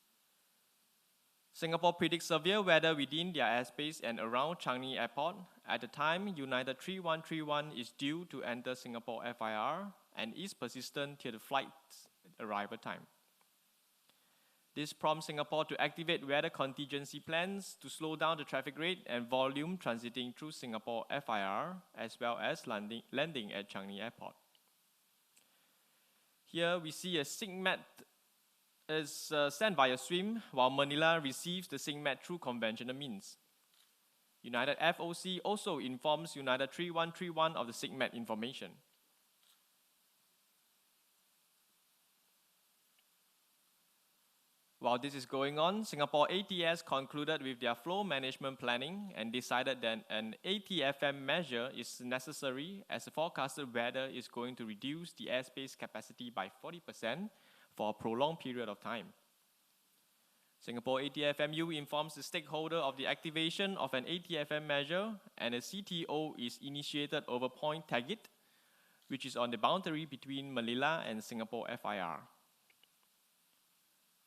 Singapore predicts severe weather within their airspace and around Changi Airport at the time United 3131 is due to enter Singapore FIR and is persistent till the flight's arrival time. This prompts Singapore to activate weather contingency plans to slow down the traffic rate and volume transiting through Singapore FIR, as well as landing at Changi Airport. Here we see a SIGMET is sent via SWIM, while Manila receives the SIGMET through conventional means. United FOC also informs United 3131 of the SIGMET information. While this is going on, Singapore ATS concluded with their flow management planning and decided that an ATFM measure is necessary as the forecasted weather is going to reduce the airspace capacity by 40% for a prolonged period of time. Singapore ATFMU informs the stakeholder of the activation of an ATFM measure, and a CTO is initiated over Point Tagit, which is on the boundary between Manila and Singapore FIR.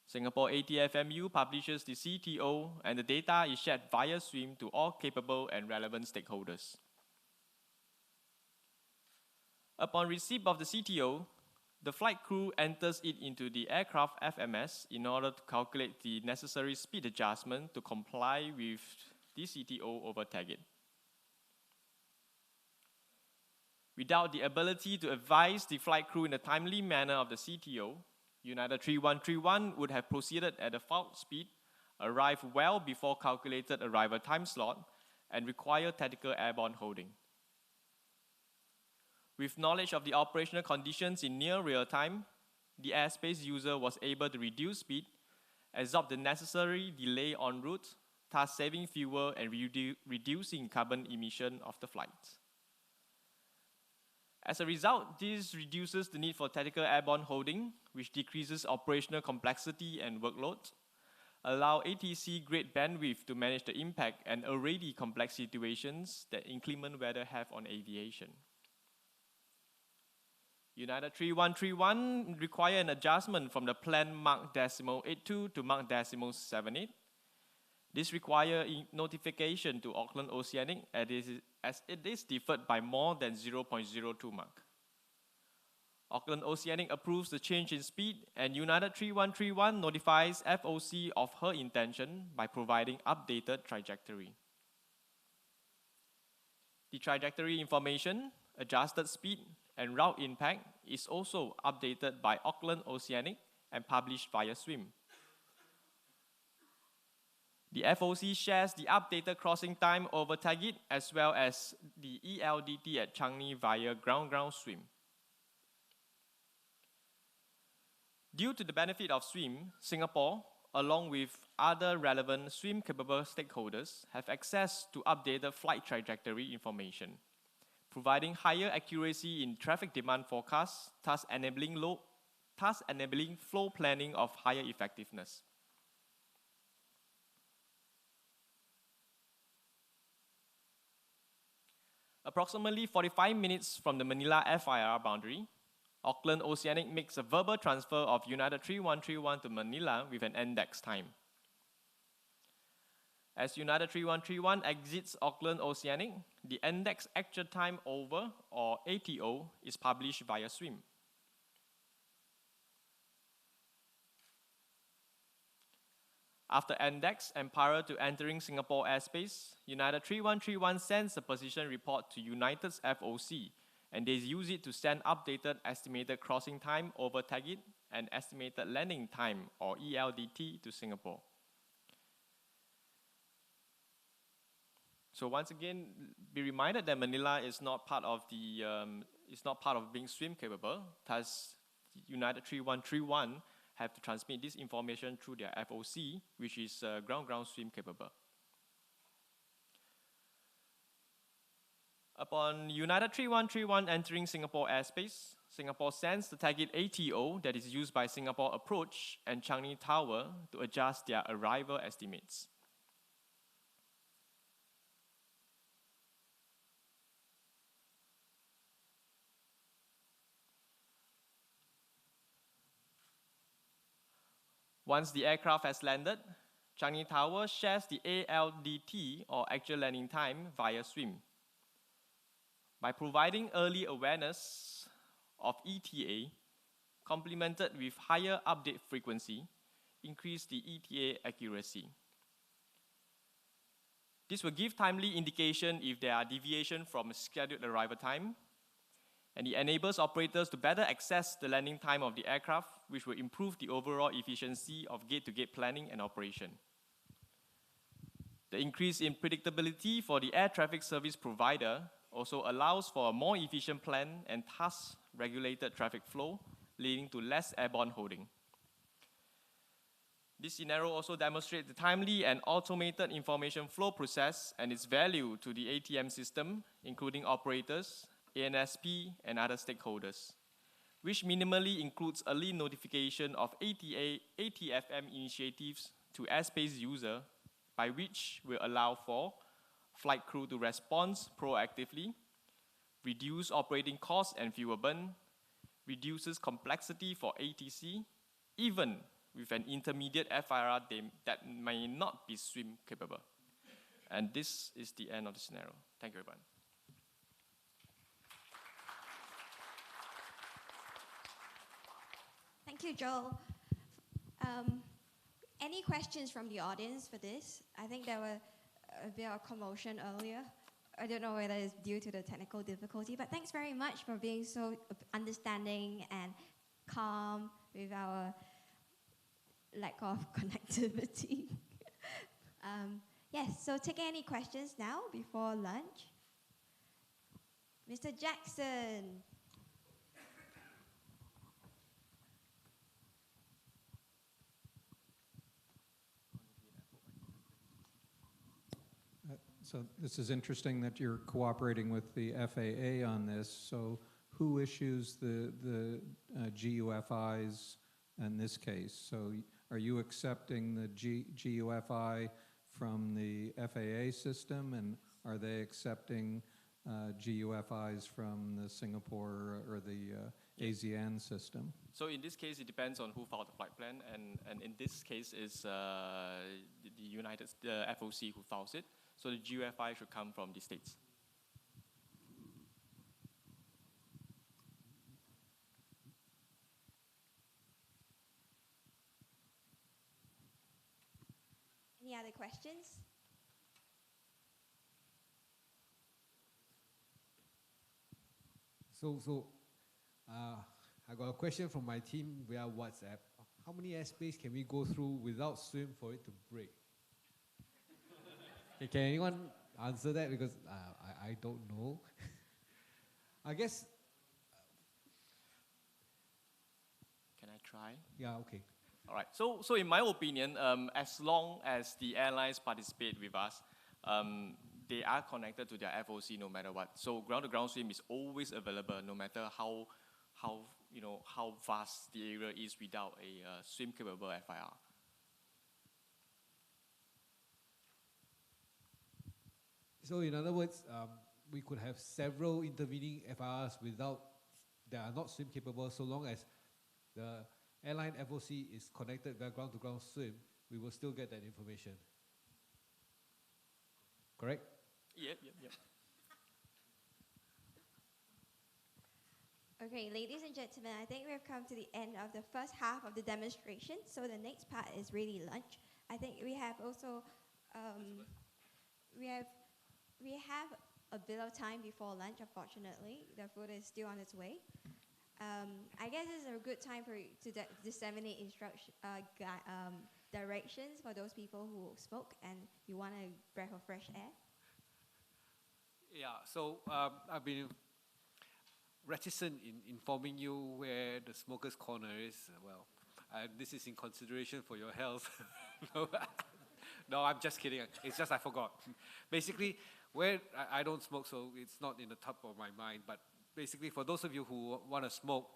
Singapore ATFMU publishes the CTO, and the data is shared via SWIM to all capable and relevant stakeholders. Upon receipt of the CTO, the flight crew enters it into the aircraft FMS in order to calculate the necessary speed adjustment to comply with the CTO over Tagit. Without the ability to advise the flight crew in a timely manner of the CTO, United 3131 would have proceeded at a fault speed, arrived well before calculated arrival time slot, and require tactical airborne holding. With knowledge of the operational conditions in near real time, the airspace user was able to reduce speed, absorb the necessary delay en route, thus saving fuel and reducing carbon emission of the flight. As a result, this reduces the need for tactical airborne holding, which decreases operational complexity and workload, allow ATC great bandwidth to manage the impact and already complex situations that inclement weather have on aviation. United 3131 require an adjustment from the planned Mach decimal 82 to Mach decimal 78. This require notification to Auckland Oceanic as it is deferred by more than 0.02 Mach. Auckland Oceanic approves the change in speed, and United 3131 notifies FOC of her intention by providing updated trajectory. The trajectory information, adjusted speed, and route impact is also updated by Auckland Oceanic and published via SWIM. The FOC shares the updated crossing time over Tagit as well as the ELDT at Changi via ground-ground SWIM. Due to the benefit of SWIM, Singapore, along with other relevant SWIM-capable stakeholders, have access to updated flight trajectory information, providing higher accuracy in traffic demand forecasts, thus enabling flow planning of higher effectiveness. Approximately 45 minutes from the Manila FIR boundary, Auckland Oceanic makes a verbal transfer of United 3131 to Manila with an index time. As United 3131 exits Auckland Oceanic, the index actual time over, or ATO, is published via SWIM. After index and prior to entering Singapore airspace, United 3131 sends a position report to United's FOC, and they use it to send updated estimated crossing time over Taggit and estimated landing time, or ELDT, to Singapore. So once again, be reminded that Manila is not part of being SWIM capable. Thus, United 3131 have to transmit this information through their FOC, which is ground-ground SWIM capable. Upon United 3131 entering Singapore airspace, Singapore sends the Taggit ATO that is used by Singapore Approach and Changi Tower to adjust their arrival estimates. Once the aircraft has landed, Changi Tower shares the ALDT, or actual landing time, via SWIM. By providing early awareness of ETA, complemented with higher update frequency, increase the ETA accuracy. This will give timely indication if there are deviations from scheduled arrival time, and it enables operators to better access the landing time of the aircraft, which will improve the overall efficiency of gate-to-gate planning and operation. The increase in predictability for the air traffic service provider also allows for a more efficient plan and thus regulated traffic flow, leading to less airborne holding. This scenario also demonstrates the timely and automated information flow process and its value to the ATM system, including operators, ANSP, and other stakeholders, which minimally includes early notification of ATFM initiatives to airspace user, by which will allow for flight crew to respond proactively, reduce operating costs and fuel burn, reduces complexity for ATC, even with an intermediate FIR that may not be SWIM capable. And this is the end of the scenario. Thank you, everyone. Thank you, Joel. Any questions from the audience for this? I think there were a bit of commotion earlier. I don't know whether it's due to the technical difficulty, but thanks very much for being so understanding and calm with our lack of connectivity. Yes, so taking any questions now before lunch. Mr. Jackson. So this is interesting that you're cooperating with the FAA on this. So who issues the GUFIs in this case? So are you accepting the GUFI from the FAA system, and are they accepting GUFIs from the Singapore or the ASEAN system? So in this case, it depends on who filed the flight plan, and in this case, it's the FOC who files it. So the GUFI should come from the States. Any other questions? I got a question from my team via WhatsApp. How many airspace can we go through without SWIM for it to break? Okay, can anyone answer that? Because I don't know. I guess. Can I try? Yeah, okay. All right. So in my opinion, as long as the airlines participate with us, they are connected to their FOC no matter what. So ground-to-ground SWIM is always available, no matter how vast the area is without a SWIM-capable FIR. So in other words, we could have several intervening FIRs that are not SWIM capable, so long as the airline FOC is connected via ground-to-ground SWIM, we will still get that information. Correct? Yep, yep, yep. Okay, ladies and gentlemen, I think we've come to the end of the first half of the demonstration. So the next part is really lunch. I think we have also, we have a bit of time before lunch, unfortunately. The food is still on its way. I guess it's a good time for you to disseminate directions for those people who smoke and you want a breath of fresh air. Yeah, so I've been reticent in informing you where the smoker's corner is. Well, this is in consideration for your health. No, I'm just kidding. It's just I forgot. Basically, where I don't smoke, so it's not in the top of my mind. But basically, for those of you who want to smoke,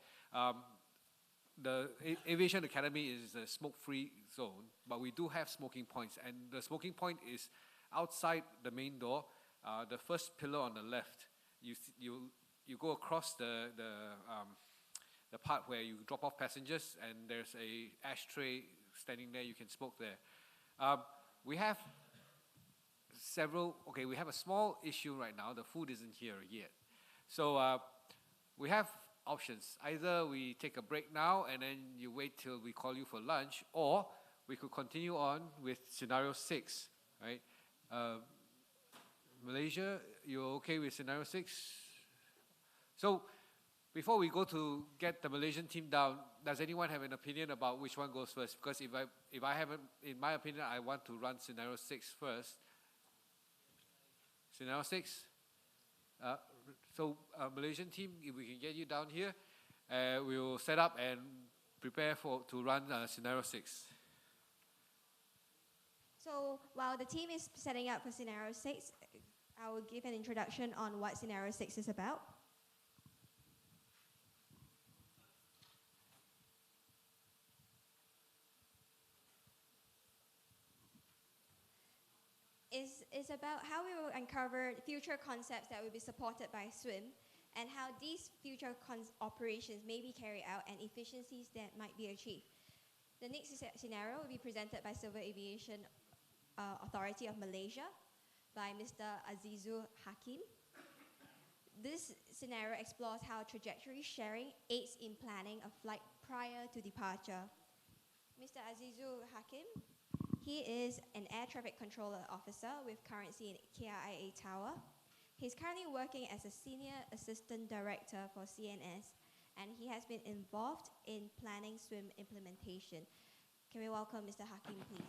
the Aviation Academy is a smoke-free zone, but we do have smoking points. And the smoking point is outside the main door, the first pillar on the left. You go across the part where you drop off passengers, and there's a ashtray standing there. You can smoke there. We have we have a small issue right now. The food isn't here yet. So we have options. Either we take a break now and then you wait till we call you for lunch, or we could continue on with scenario 6, right? Malaysia, you're okay with scenario 6? So before we go to get the Malaysian team down, does anyone have an opinion about which one goes first? Because if I haven't, in my opinion, I want to run scenario 6 first. Scenario 6? So Malaysian team, if we can get you down here, we will set up and prepare to run scenario 6. So while the team is setting up for scenario 6, I will give an introduction on what scenario 6 is about. Is about how we will uncover future concepts that will be supported by SWIM and how these future operations may be carried out and efficiencies that might be achieved. The next scenario will be presented by Civil Aviation Authority of Malaysia by Mr. Azizul Hakim. This scenario explores how trajectory sharing aids in planning a flight prior to departure. Mr. Azizul Hakim, he is an air traffic controller officer with currency in KIA Tower. He's currently working as a senior assistant director for CNS, and he has been involved in planning SWIM implementation. Can we welcome Mr. Hakim, please?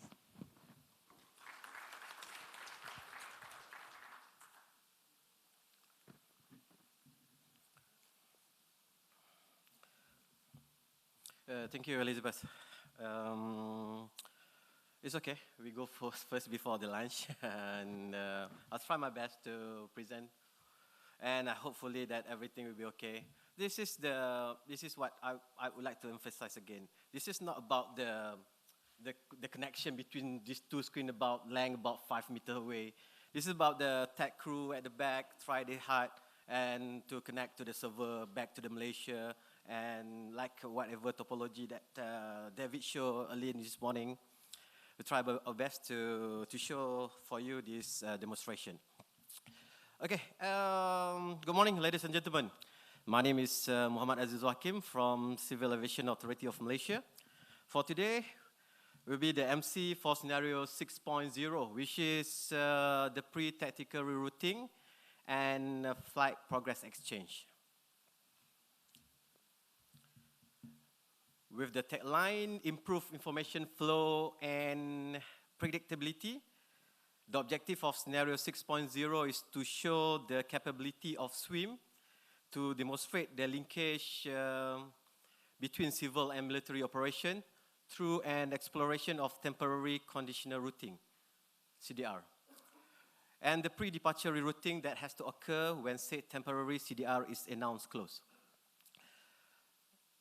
Thank you, Elizabeth. It's okay. We go first before the lunch, and I'll try my best to present, and hopefully that everything will be okay. This is what I would like to emphasize again. This is not about the connection between these two screens lying about 5 meters away. This is about the tech crew at the back, try their hard and to connect to the server back to the Malaysia, and like whatever topology that David showed earlier this morning. We try our best to show for you this demonstration. Okay, good morning, ladies and gentlemen. My name is Muhammad Azizul Hakim from Civil Aviation Authority of Malaysia. For today, we'll be the MC for scenario 6.0, which is the pre-tactical rerouting and flight progress exchange. With the tagline, improve information flow and predictability, the objective of scenario 6.0 is to show the capability of SWIM to demonstrate the linkage between civil and military operation through an exploration of temporary conditional routing, CDR, and the pre-departure rerouting that has to occur when said temporary CDR is announced closed.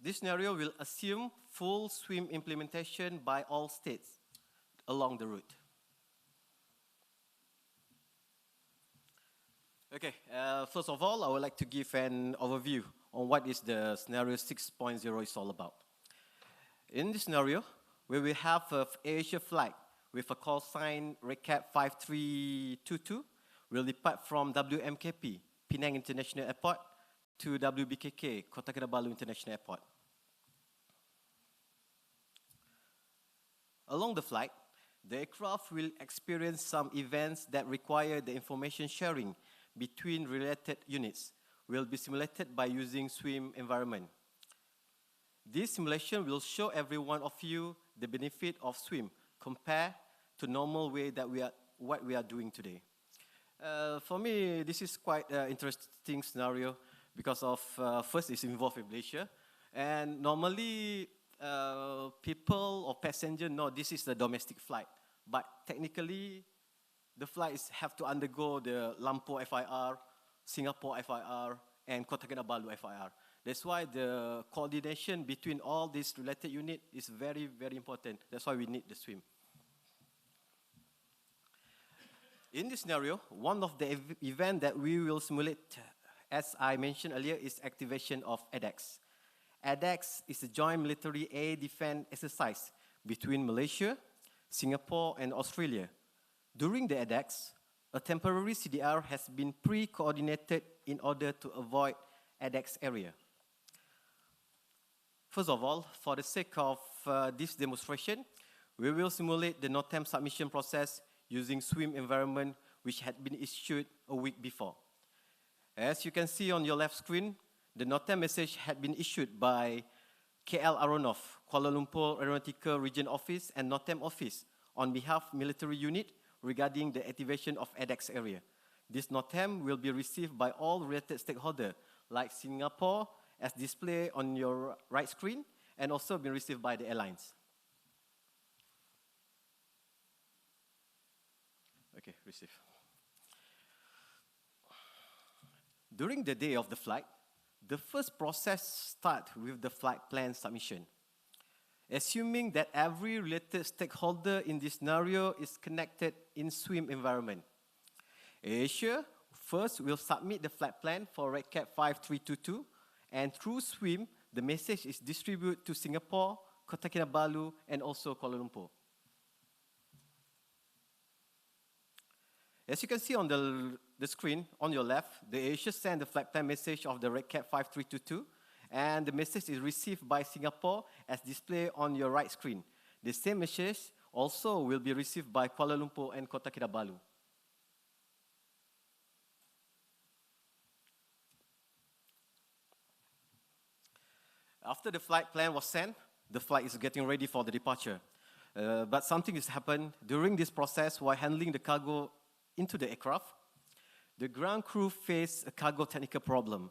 This scenario will assume full SWIM implementation by all states along the route. Okay, first of all, I would like to give an overview on what is the scenario 6.0 is all about. In this scenario, we will have an Asia flight with a call sign recap 5322 will depart from WMKP, Penang International Airport, to WBKK, Kota Kinabalu International Airport. Along the flight, the aircraft will experience some events that require the information sharing between related units will be simulated by using SWIM environment. This simulation will show every one of you the benefit of SWIM compared to normal way that what we are doing today. For me, this is quite an interesting scenario because of, first, it's involved with Malaysia. And normally, people or passengers know this is the domestic flight. But technically, the flights have to undergo the Lampung FIR, Singapore FIR, and Kota Kinabalu FIR. That's why the coordination between all these related units is very, very important. That's why we need the SWIM. In this scenario, one of the events that we will simulate, as I mentioned earlier, is activation of ADEX. ADEX is a joint military air defense exercise between Malaysia, Singapore, and Australia. During the ADEX, a temporary CDR has been pre-coordinated in order to avoid ADEX area. First of all, for the sake of this demonstration, we will simulate the NOTAM submission process using SWIM environment which had been issued a week before. As you can see on your left screen, the NOTAM message had been issued by KL Aeronov, Kuala Lumpur Aeronautical Region Office and NOTAM Office on behalf of military unit regarding the activation of ADEX area. This NOTAM will be received by all related stakeholders like Singapore as displayed on your right screen and also been received by the airlines. Okay, receive. During the day of the flight, the first process starts with the flight plan submission. Assuming that every related stakeholder in this scenario is connected in SWIM environment. AirAsia first will submit the flight plan for RedCat 5322, and through SWIM, the message is distributed to Singapore, Kota Kinabalu, and also Kuala Lumpur. As you can see on the screen on your left, the AirAsia sent the flight plan message of the RedCat 5322, and the message is received by Singapore as displayed on your right screen. The same message also will be received by Kuala Lumpur and Kota Kinabalu. After the flight plan was sent, the flight is getting ready for the departure. But something has happened during this process while handling the cargo into the aircraft. The ground crew faced a cargo technical problem.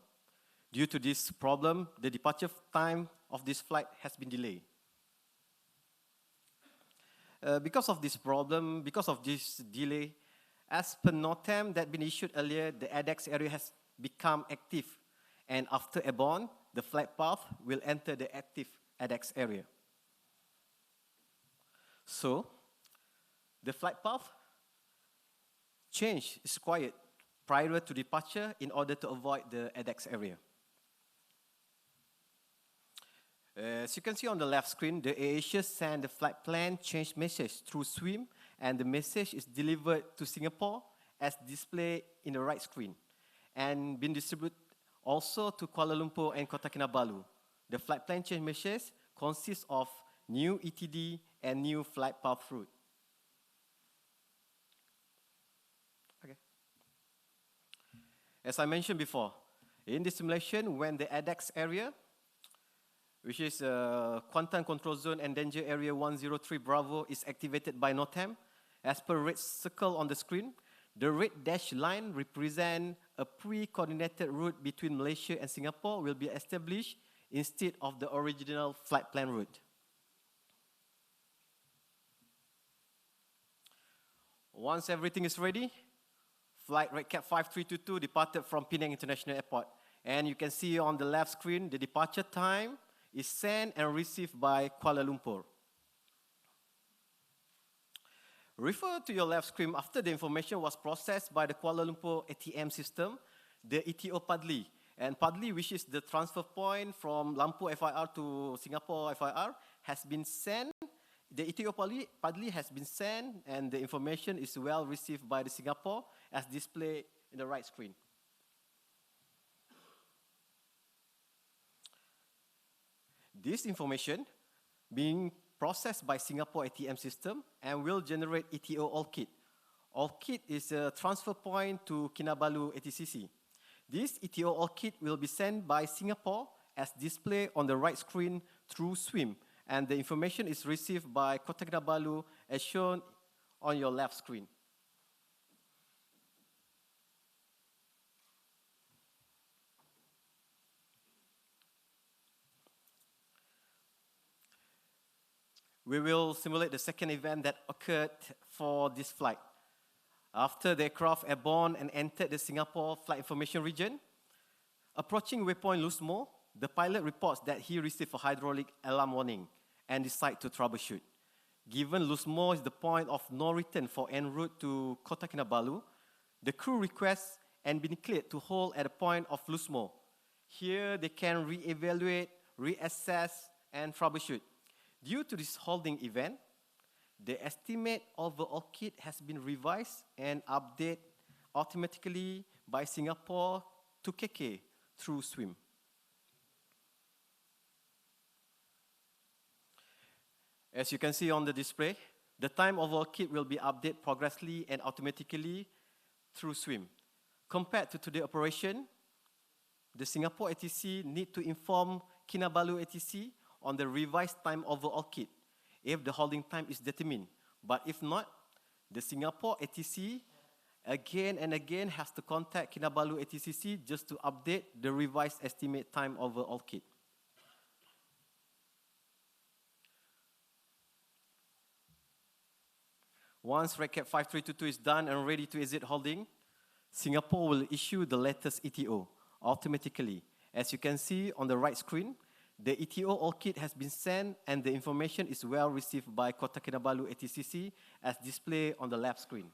Due to this problem, the departure time of this flight has been delayed. Because of this problem, because of this delay, as per NOTAM that been issued earlier, the ADEX area has become active. And after airborne, the flight path will enter the active ADEX area. So, the flight path change is required prior to departure in order to avoid the ADEX area. As you can see on the left screen, the AirAsia sent the flight plan change message through SWIM, and the message is delivered to Singapore as displayed in the right screen, and been distributed also to Kuala Lumpur and Kota Kinabalu. The flight plan change message consists of new ETD and new flight path route. Okay. As I mentioned before, in this simulation, when the ADEX area, which is Quantum Control Zone and Danger Area 103 Bravo, is activated by NOTAM, as per red circle on the screen, the red dashed line represents a pre-coordinated route between Malaysia and Singapore will be established instead of the original flight plan route. Once everything is ready, flight RedCat 5322 departed from Penang International Airport. And you can see on the left screen, the departure time is sent and received by Kuala Lumpur. Refer to your left screen after the information was processed by the Kuala Lumpur ATM system, the ETO Padli. And Padli, which is the transfer point from Lampung FIR to Singapore FIR, has been sent. The ETO Padli has been sent, and the information is well received by the Singapore as displayed in the right screen. This information being processed by Singapore ATM system and will generate ETO All Kit. All Kit is a transfer point to Kinabalu ATCC. This ETO All Kit will be sent by Singapore as displayed on the right screen through SWIM, and the information is received by Kota Kinabalu as shown on your left screen. We will simulate the second event that occurred for this flight. After the aircraft airborne and entered the Singapore Flight Information Region, approaching waypoint Lusmo, the pilot reports that he received a hydraulic alarm warning and decides to troubleshoot. Given Lusmo is the point of no return for en route to Kota Kinabalu, the crew requests and been cleared to hold at the point of Lusmo. Here they can re-evaluate, reassess, and troubleshoot. Due to this holding event, the estimate overall kit has been revised and updated automatically by Singapore to KK through SWIM. As you can see on the display, the time overall kit will be updated progressively and automatically through SWIM. Compared to today's operation, the Singapore ATC need to inform Kinabalu ATC on the revised time overall kit if the holding time is determined. But if not, the Singapore ATC again and again has to contact Kinabalu ATCC just to update the revised estimate time overall kit. Once RECAP 5322 is done and ready to exit holding, Singapore will issue the latest ETO automatically. As you can see on the right screen, the ETO All Kit has been sent and the information is well received by Kota Kinabalu ATCC as displayed on the left screen.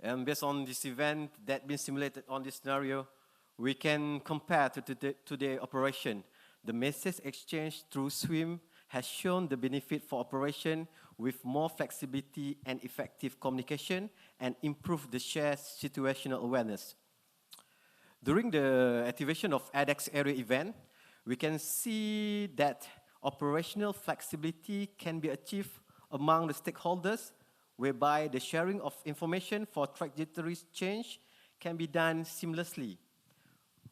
And based on this event that been simulated on this scenario, we can compare to today's operation. The message exchange through SWIM has shown the benefit for operation with more flexibility and effective communication and improve the shared situational awareness. During the activation of ADEX area event, we can see that operational flexibility can be achieved among the stakeholders, whereby the sharing of information for trajectories change can be done seamlessly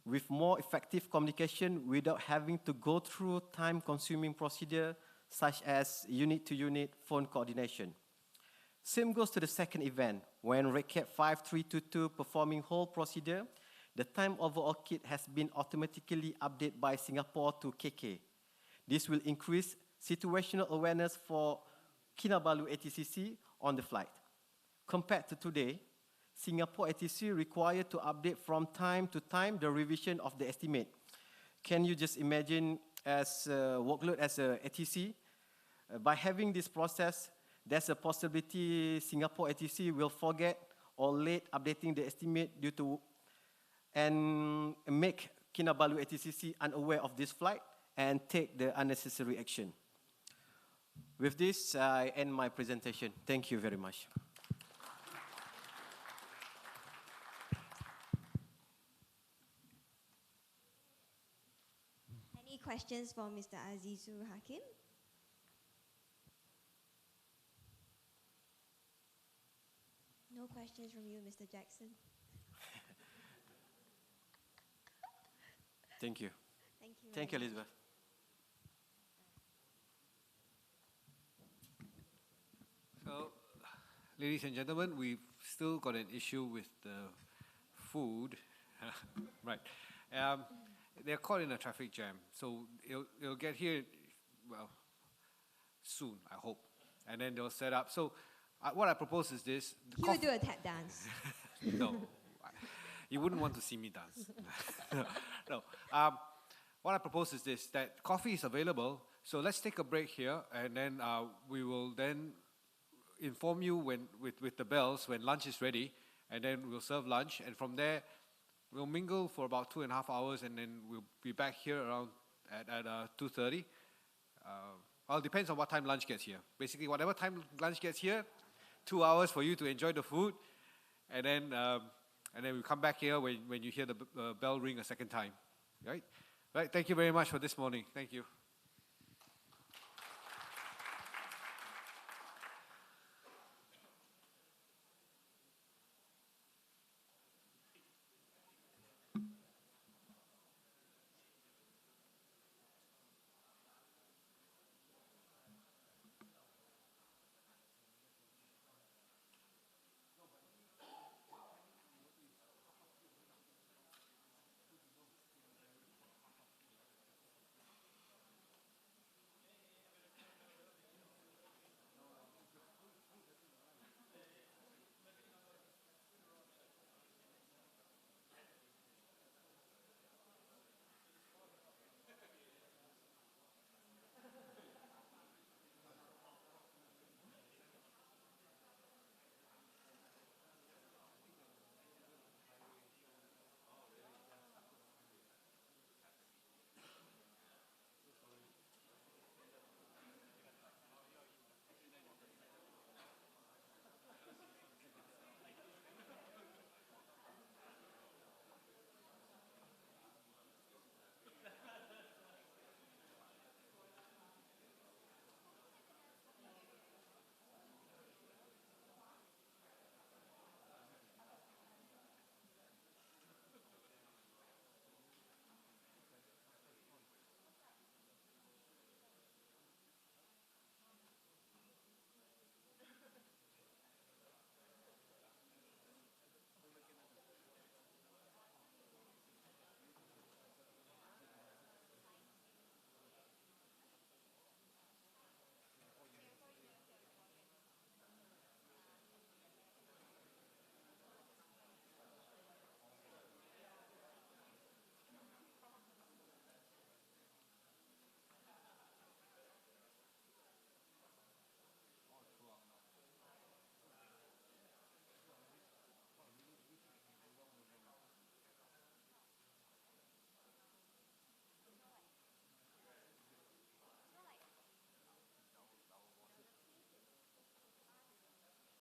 with more effective communication without having to go through time-consuming procedure such as unit-to-unit phone coordination. Same goes to the second event. When RECAP 5322 performing whole procedure, the time overall kit has been automatically updated by Singapore to KK. This will increase situational awareness for Kinabalu ATCC on the flight. Compared to today, Singapore ATC required to update from time to time the revision of the estimate. Can you just imagine as workload as a ATC? By having this process, there's a possibility Singapore ATC will forget or late updating the estimate due to and make Kinabalu ATCC unaware of this flight and take the unnecessary action. With this, I end my presentation. Thank you very much. Any questions for Mr. Azizul Hakim? No questions from you, Mr. Jackson. Thank you. Thank you. Thank you, very much. Elizabeth. So, ladies and gentlemen, we've still got an issue with the food. Right. They're caught in a traffic jam. So it'll get here, well, soon, I hope. And then they'll set up. So what I propose is this. He will do a tap dance. No. You wouldn't want to see me dance. No. What I propose is this, that coffee is available. So let's take a break here. And then we will then inform you with the bells when lunch is ready. And then we'll serve lunch. And from there, we'll mingle for about 2.5 hours. And then we'll be back here around at 2:30. Well, it depends on what time lunch gets here. Basically, whatever time lunch gets here, 2 hours for you to enjoy the food, and then we come back here when you hear the bell ring a second time, right? Right. Thank you very much for this morning. Thank you.